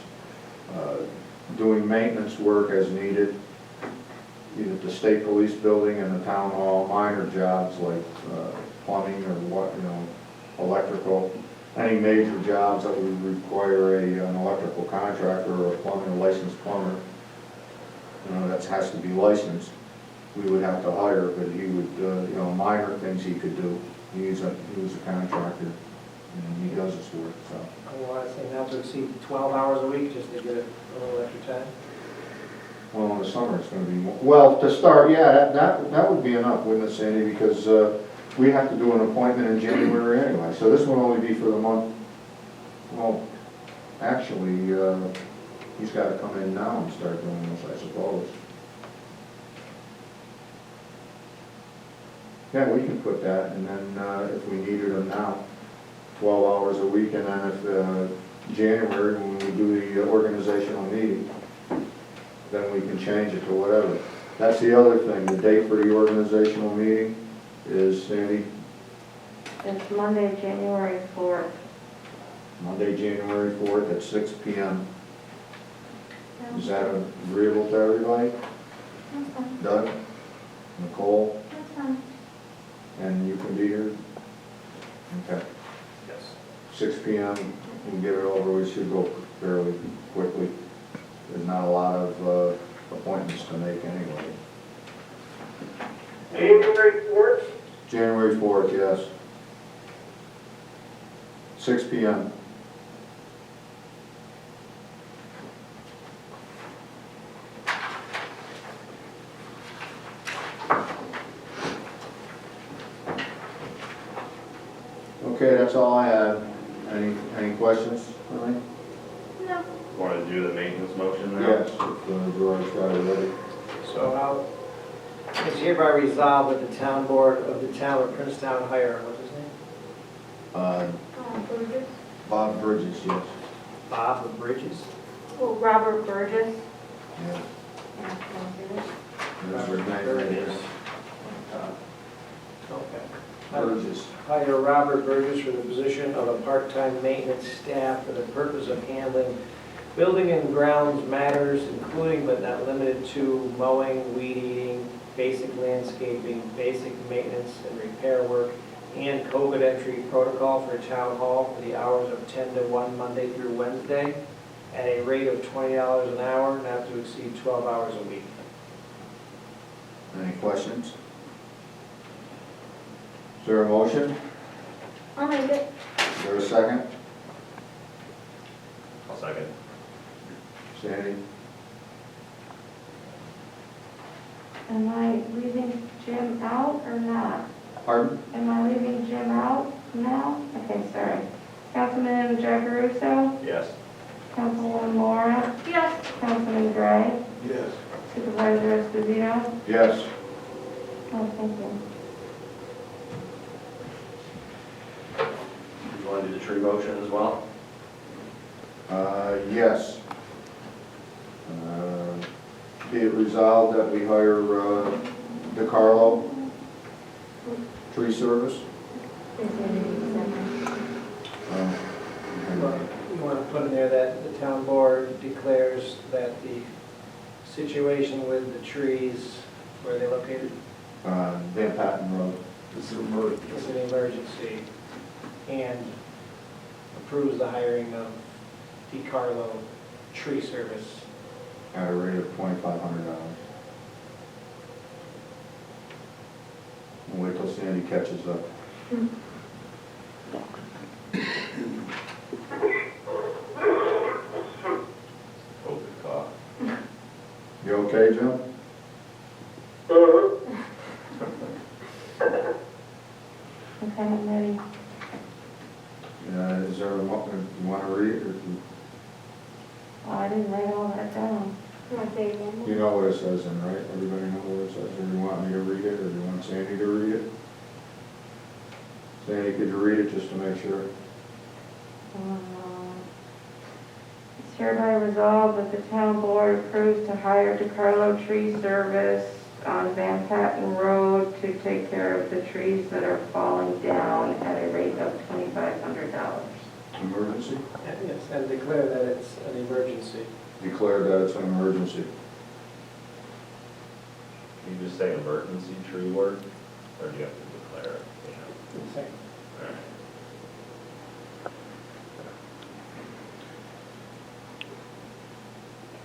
doing maintenance work as needed, either at the state police building and the town hall, minor jobs like plumbing or what, electrical, any major jobs that would require an electrical contractor or a plumbing, a licensed plumber, that has to be licensed, we would have to hire, but he would, minor things he could do. He was a contractor, and he does this work, so. I want to say not to exceed 12 hours a week, just to get a little extra time. Well, in the summer, it's gonna be more, well, to start, yeah, that would be enough, wouldn't it, Sandy? Because we have to do an appointment in January anyway, so this would only be for the month. Well, actually, he's gotta come in now and start doing this, I suppose. Yeah, we can put that, and then if we needed them now, 12 hours a week, and then if January, when we do the organizational meeting, then we can change it to whatever. That's the other thing, the date for the organizational meeting is, Sandy, It's Monday, January 4th. Monday, January 4th at 6 p.m. Is that agreeable to everybody? That's fine. Doug? Nicole? That's fine. And you can be here? Okay. Yes. 6 p.m., we can get it over, we should go fairly quickly. There's not a lot of appointments to make anyway. January 4th? January 4th, yes. 6 p.m. Okay, that's all I have. Any questions for me? No. Want to do the maintenance motion now? Yes, if George got it ready. So it's hereby resolved that the town board of the town of Princetown hire, what's his name? Burgess? Bob Bridges, yes. Bob Bridges? Well, Robert Burgess. Yeah. Yeah, Burgess. There's her name right here. Okay. Burgess. Hire Robert Burgess for the position of a part-time maintenance staff for the purpose of handling building and grounds matters, including but not limited to mowing, weed eating, basic landscaping, basic maintenance and repair work, and COVID entry protocol for town hall for the hours of 10 to 1 Monday through Wednesday at a rate of $20 an hour, not to exceed 12 hours a week. Any questions? Is there a motion? I'll make it. Is there a second? I'll second. Sandy? Am I leaving Jim out or not? Pardon? Am I leaving Jim out now? Okay, sorry. Councilman Jackaruso? Yes. Councilwoman Laura? Yes. Councilman Gray? Yes. Supervisor Esposito? Yes. Oh, thank you. You want to do the tree motion as well? Yes. Be it resolved that we hire DeCarlo Tree Service. Well, you want to put in there that the town board declares that the situation with the trees, where are they located, Van Patten Road. It's an emergency. is an emergency, and approves the hiring of DeCarlo Tree Service. At a rate of $2,500. We'll wait till Sandy catches up. COVID cough. You okay, Jim? Okay, I'm ready. Is there you want to read it? Or Oh, I didn't write all that down. You want to say it again? you know what it says in, right? Everybody know what it says? Or you want me to read it, or do you want Sandy to read it? Sandy, could you read it just to make sure? It's hereby resolved that the town board approves to hire DeCarlo Tree Service on Van Patten Road to take care of the trees that are falling down at a rate of $2,500. Emergency? Yes, and declare that it's an emergency. Declare that it's an emergency. Can you just say emergency tree work, or do you have to declare it? Second. All right.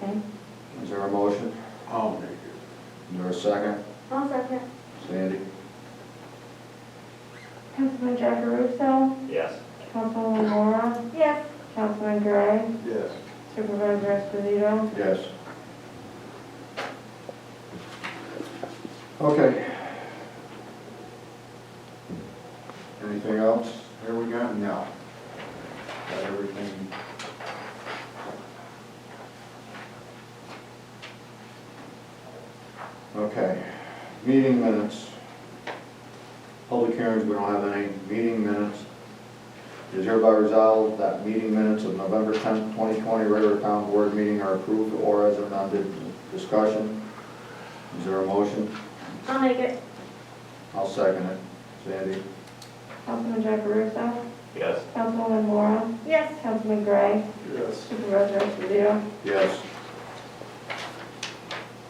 Okay? Is there a motion? I'll make it. Is there a second? I'll second. Sandy? Councilman Jackaruso? Yes. Councilwoman Laura? Yes. Councilman Gray? Yes. Supervisor Esposito? Yes. Okay. Anything else? Here we go? No. Got everything. Okay. Meeting minutes. Public hearings, we don't have any. Meeting minutes. Is hereby resolved that meeting minutes of November 10th, 2020 regular town board meeting are approved or as amended. Discussion. Is there a motion? I'll make it. I'll second it. Sandy? Councilman Jackaruso? Yes. Councilwoman Laura? Yes. Councilman Gray? Yes. Supervisor Esposito? Yes.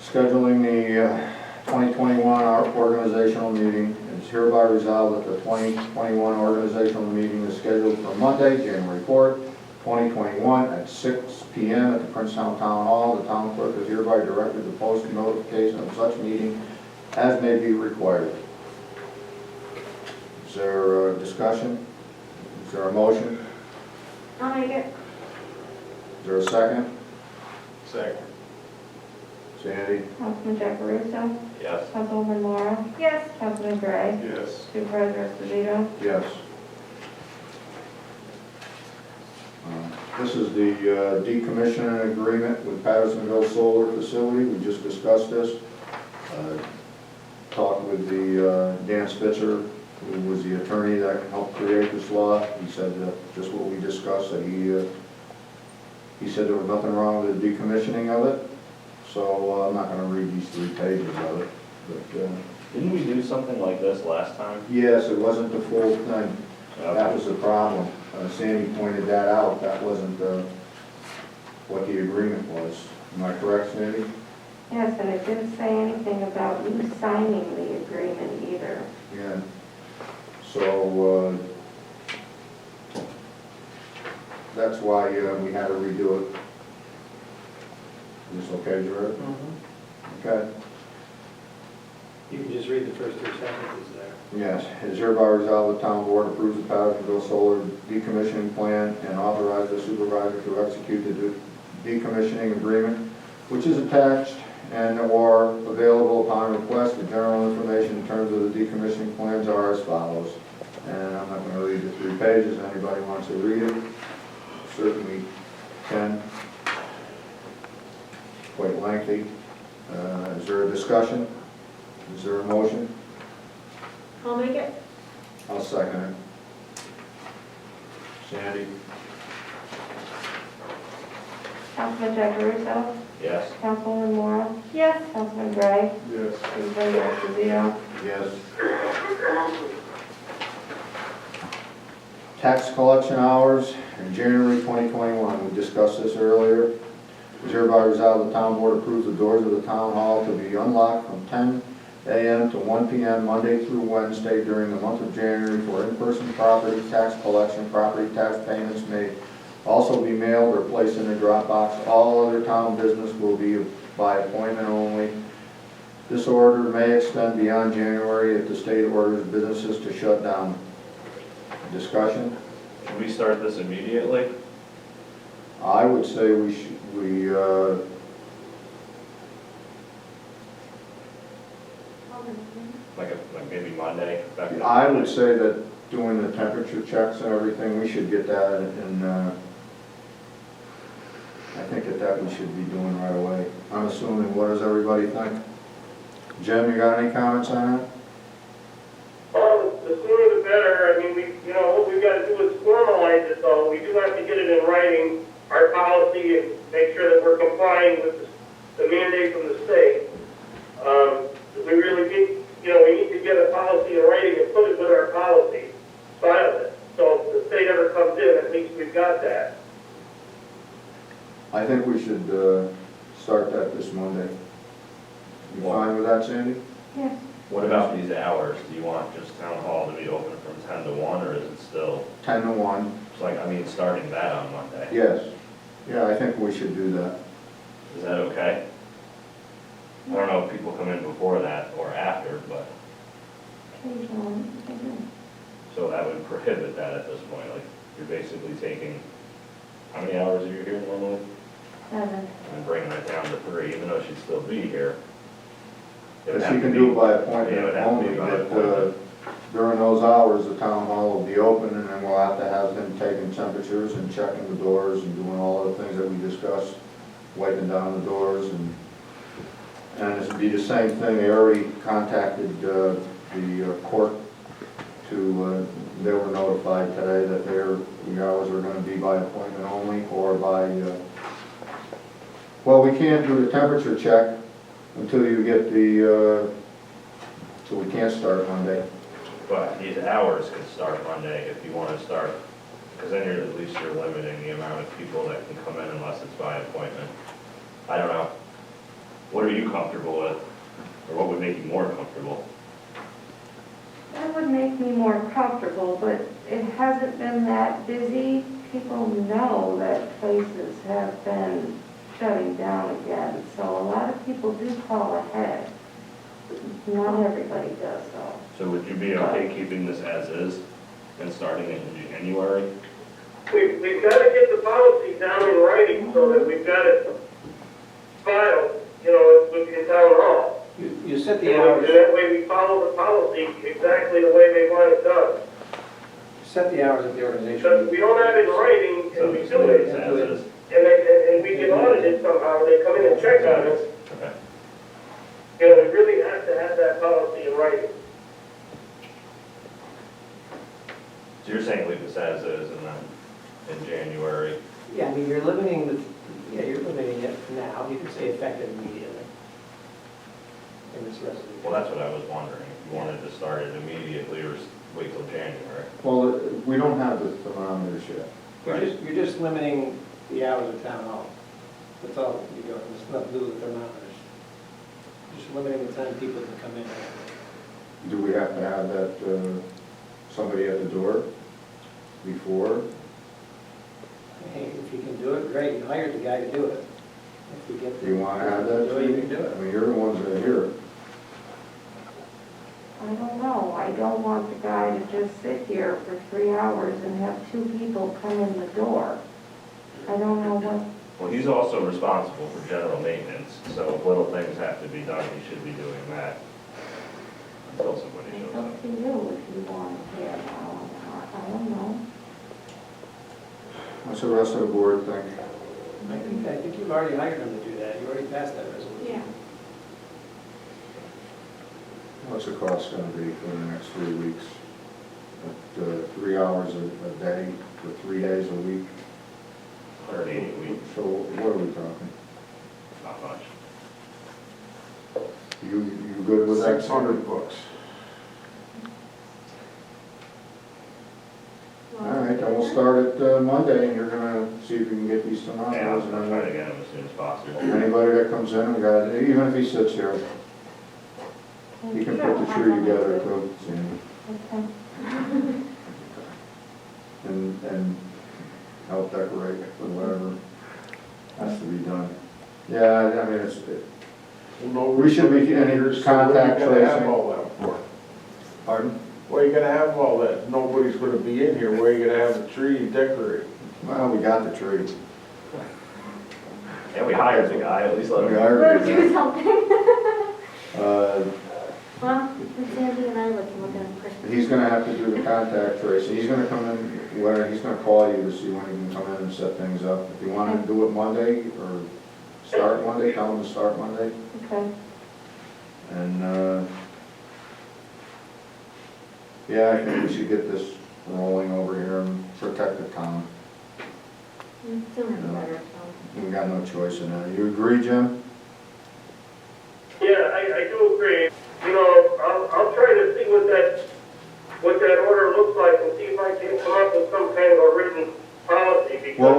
Scheduling the 2021 organizational meeting. It is hereby resolved that the 2021 organizational meeting is scheduled for Monday, January 4th, 2021 at 6 p.m. at the Princetown Town Hall. The town clerk is hereby directed to post a notification of such meeting as may be required. Is there a discussion? Is there a motion? I'll make it. Is there a second? Second. Sandy? Councilman Jackaruso? Yes. Councilwoman Laura? Yes. Councilman Gray? Yes. Supervisor Esposito? Yes. This is the decommissioning agreement with Pattersonville Solar Facility. We just discussed this. Talked with the Dan Spitzer, who was the attorney that helped create this law. He said that just what we discussed, that he said there was nothing wrong with the decommissioning of it. So I'm not going to read these 3 pages of it. But Didn't we do something like this last time? yes, it wasn't the full thing. That was the problem. Sandy pointed that out. That wasn't what the agreement was. Am I correct, Sandy? Yes, and it didn't say anything about you signing the agreement either. Yeah. So that's why we had to redo it. Is this okay, Jared? Okay. You can just read the first 2 sentences there. Yes, it is hereby resolved the town board approves the Pattersonville Solar decommissioning plan and authorize the supervisor to execute the decommissioning agreement, which is attached and or available upon request. The general information in terms of the decommissioning plans are as follows. And I'm not going to read the 3 pages. Anybody wants to read it? Certainly can. Quite lengthy. Is there a discussion? Is there a motion? I'll make it. I'll second it. Sandy? Councilman Jacaruso? Yes. Councilwoman Moore? Yes. Councilman Gray? Yes. Supervisor Esposito? Yes. Tax collection hours in January 2021. We discussed this earlier. Is hereby resolved the town board approves the doors of the town hall to be unlocked from 10 a.m. to 1 p.m. Monday through Wednesday during the month of January for in-person property tax collection. Property tax payments may also be mailed or placed in a drop box. All other town business will be by appointment only. This order may extend beyond January if the state orders businesses to shut down. Discussion? Should we start this immediately? I would say Like maybe Monday? effective I would Monday? say that doing the temperature checks and everything, we should get that and I think that we should be doing right away. I'm assuming, what does everybody think? Jim, you got any comments on that? The sooner the better. I mean, what we've got to do is formalize it, though. We do have to get it in writing, our policy, and make sure that we're complying with the mandate from the state. We really need, we need to get a policy in writing and put it with our policy, file it. So if the state ever comes in, at least we've got that. I think we should start that this Monday. You fine with that, Sandy? Yes. What about these hours? Do you want just town hall to be open from 10 to 1, or is it still, 10 to 1. it's like, starting that on Monday? Yes. Yeah, I think we should do that. Is that okay? I don't know if people come in before that or after, but, Occasionally. so that would prohibit that at this point. Like, you're basically taking, how many hours are you here normally? 7. And bringing it down to 3, even though she'd still be here. It would But have you to can be- do it by Yeah, it appointment would have to be only, by but appointment. during those hours, the town hall will be open, and then we'll have to have them taking temperatures and checking the doors and doing all the things that we discussed, wiping down the doors, and it'd be the same thing. They already contacted the court to, they were notified today that the hours are gonna be by appointment only, or by, well, we can't do the temperature check until you get so we can't start Monday. But these hours could start Monday if you want to start, because then at least you're limiting the amount of people that can come in unless it's by appointment. I don't know. What are you comfortable with? Or what would make you more comfortable? That would make me more comfortable, but it hasn't been that busy. People know that places have been shutting down again, so a lot of people do call ahead. Not everybody does, though. So would you be okay keeping this as is and starting it in January? We've got to get the policy down in writing so that we've got it filed, in town hall. You set the And hours, that way we follow the policy exactly the way they want it done. set the hours of the organization. Because if we don't have it in writing So and we just do leave it, it as is? and we get audited somehow, they come in and check on us, Okay. we really have to have that policy in writing. So you're saying leave this as is and then in January? Yeah, I mean, you're limiting you're limiting it now. You could say effective immediately in this resolution. Well, that's what I was wondering. If you wanted to start it immediately or wait till January? Well, we don't have the thermometers yet. You're just limiting the hours of town hall. That's all you're doing. It's nothing to do with thermometers. Just limiting the time people can come in. Do we have to have that, somebody at the door before? Hey, if you can do it, great. You hired the guy to do it. If you get Do you want to have that? Do it, you can do it. I mean, you're the ones that are here. I don't want the guy to just sit here for 3 hours and have 2 people come in the door. I don't know what, Well, he's also responsible for general maintenance, so if little things have to be done, he should be doing that until somebody it's shows up. up to you if you want to tear down. I don't know. What's the rest of the board think? I think you've already hired him to do that, you already passed that resolution. Yeah. What's the cost gonna be for the next 3 weeks? At 3 hours a day for 3 days a week? 180 a week, So what are we talking? not much. You good with that? $600. All right, then we'll start at Monday, and you're gonna see if you can get these Yeah, tomatoes. I'll try to get him as soon as possible. Anybody that comes in, even if he sits here, he can put the tree together too, Sandy, Okay. and help decorate or whatever has to be done. Yeah, I mean, We should be in contact What are you gonna have tracing. all that for? Pardon? Why are you gonna have all that? Nobody's gonna be in here. Why are you gonna have a tree decorated? Well, we got the tree. And we hired the guy, at least let We him. hired We'll the do something. guy. Well, Sandy and I look at Christmas. He's gonna have to do the contact tracing. He's gonna come in, he's gonna call you to see when he can come in and set things up. If you wanna do it Monday, or start Monday, tell him to start Monday. Okay. And, yeah, I think we should get this rolling over here and protect the town. Sooner the better, so. We got no choice in that. You agree, Jim? Yeah, I do agree. You know, I'll try to see what that order looks like and see if I can come up with some kind of a written policy because. Well,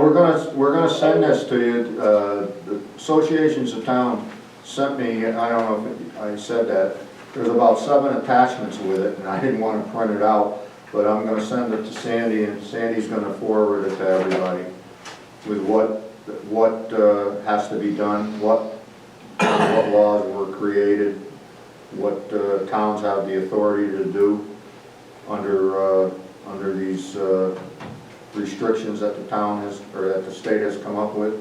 we're gonna send this to you. The associations of town sent me, I don't know if I said that, there's about 7 attachments with it, and I didn't want to print it out, but I'm gonna send it to Sandy, and Sandy's gonna forward it to everybody with what has to be done, what laws were created, what towns have the authority to do under these restrictions that the town has, or that the state has come up with.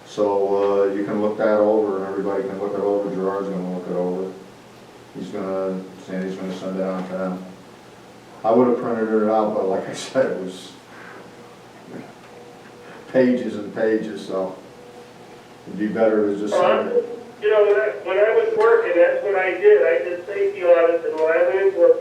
So you can look that over, and everybody can look it over. Gerard's gonna look it over. Sandy's gonna send it on to them. I would have printed it out, but like I said, it was pages and pages, so it'd be better to just send it. You know, when I was working, that's what I did. I did safety audits, and when I went into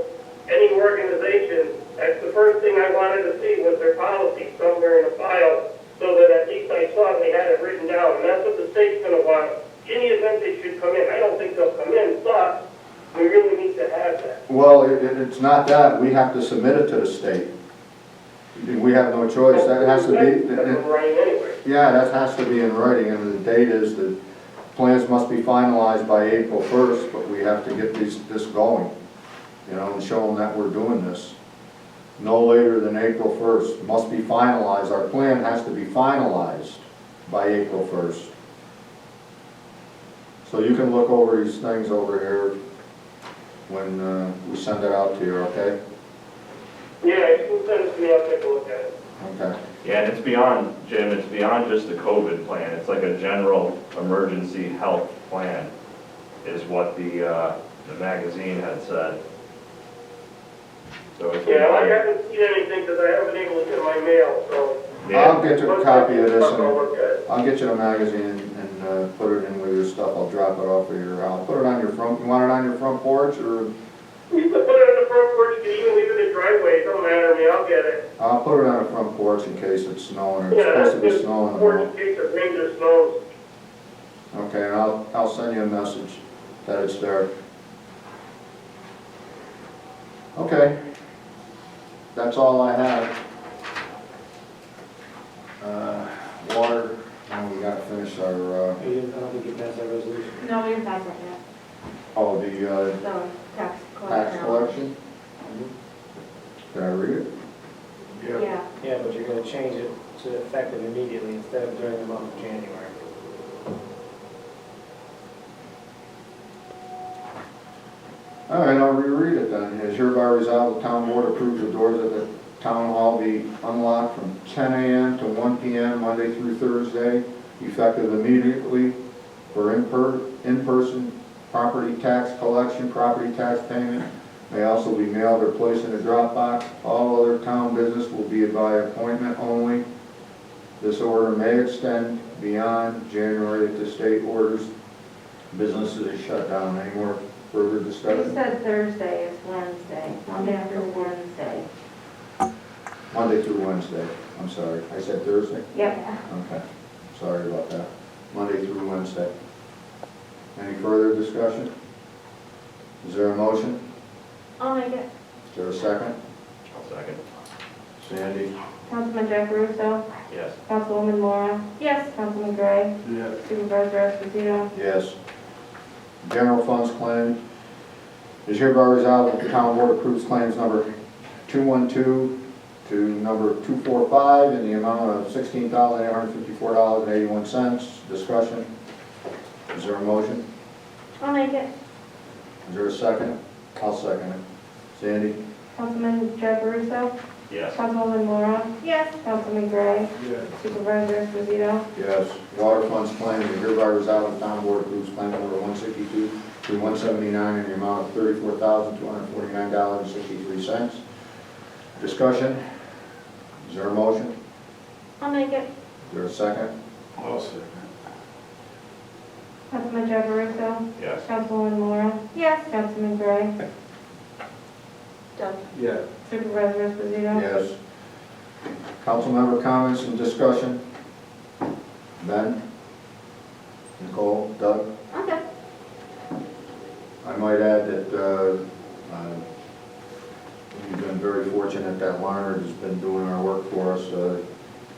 any organization, that's the first thing I wanted to see was their policy somewhere in a file, so that at least I saw they had it written down. And that's what the state's gonna want. In the event they should come in, I don't think they'll come in, but we really need to have that. Well, it's not that. We have to submit it to the state. We have no choice. That has to That's be, running anyway. yeah, that has to be in writing, and the date is that plans must be finalized by April 1st, but we have to get this going, you know, and show them that we're doing this. No later than April 1st, must be finalized. Our plan has to be finalized by April 1st. So you can look over these things over here when we send it out to you, okay? Yeah, you can send it to me, I'll take a look at it. Okay. Yeah, and it's beyond, Jim, it's beyond just the COVID plan. It's like a general emergency health plan is what the magazine had said. So it's. Yeah, I haven't seen anything because I haven't been able to get my mail, so. I'll get you a copy of this, I'll look at it. and I'll get you the magazine and put it in with your stuff. I'll drop it off at your house. Put it on your front, you want it on your front porch, or? You can put it in the front porch, you can even leave it in the driveway, it don't matter to me, I'll get it. I'll put it on the front porch in case it's snowing, or it's Yeah, that's supposed to be just snowing for tomorrow. in case it rains or snows. Okay, and I'll send you a message that it's there. Okay. That's all I have. Water, and we gotta finish our, I don't think you passed that resolution. No, we didn't pass that yet. the The tax tax collection. collection. Can I read it? Yeah. Yeah, but you're gonna change it to effective immediately instead of during the month of January. All right, I'll reread it then. It is hereby resolved, the town board approves the doors of the town hall be unlocked from 10 a.m. to 1 p.m. Monday through Thursday, effective immediately for in-person property tax collection, property tax payment. May also be mailed or placed in a drop box. All other town business will be by appointment only. This order may extend beyond January if the state orders businesses is shut down. Any more further You discussion? said Thursday is Wednesday, Monday through Wednesday. Monday through Wednesday. I'm sorry. I said Thursday? Yep. Okay. Sorry about that. Monday through Wednesday. Any further discussion? Is there a motion? I'll make it. Is there a second? I'll second. Sandy? Councilman Jack Russo, Yes. Councilwoman Laura, Yes. Councilman Gray, Yes. Supervisor Esposito. Yes. General funds claim. Is hereby resolved that the town board approves claims number 212 to number 245 in the amount of $16,854.81. Discussion. Is there a motion? I'll make it. Is there a second? I'll second it. Sandy? Councilman Jack Russo, Yes. Councilwoman Laura, Yes. Councilman Gray, Yes. Supervisor Esposito. Yes. Water funds claim. Is hereby resolved the town board approves claim number 162 through 179 in the amount of $34,249.63. Discussion. Is there a motion? I'll make it. Is there a second? I'll second. Councilman Jack Russo, Yes. Councilwoman Laura, Yes. Councilman Gray, Done. Yes. Supervisor Esposito. Yes. Council member comments and discussion? Ben? Nicole? Doug? Okay. I might add that we've been very fortunate that Larnard has been doing our work for us.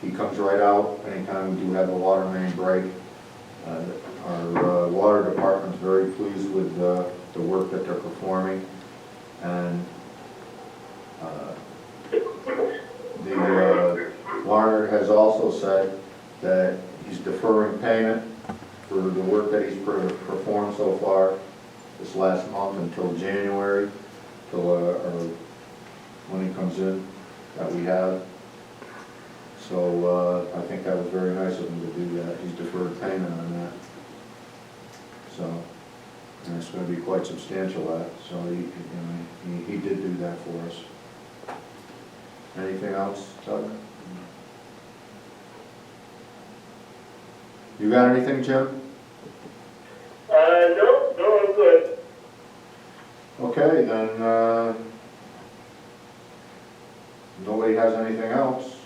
He comes right out anytime we do have a water main break. Our water department's very pleased with the work that they're performing. And Larnard has also said that he's deferring payment for the work that he's performed so far this last month until January, till or when he comes in, that we have. So I think that was very nice of him to do that. He's deferred payment on that. So, and it's going to be quite substantial, that. So he did do that for us. Anything else, Doug? You got anything, Jim? No, I'm good. Okay, then, nobody has anything else.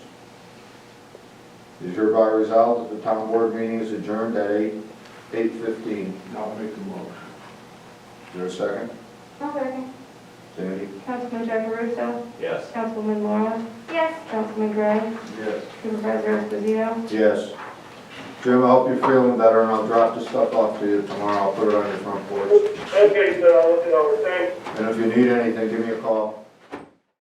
Is hereby resolved that the town board meeting is adjourned at 8:15. I'll make a motion. Is there a second? I'll second. Sandy? Councilman Jack Russo, Yes. Councilwoman Laura, Yes. Councilman Gray, Yes. Supervisor Esposito. Yes. Jim, I hope you're feeling better, and I'll drop the stuff off to you tomorrow. I'll put it on your front porch. Okay, so I'll look it over, thanks. And if you need anything, give me a call.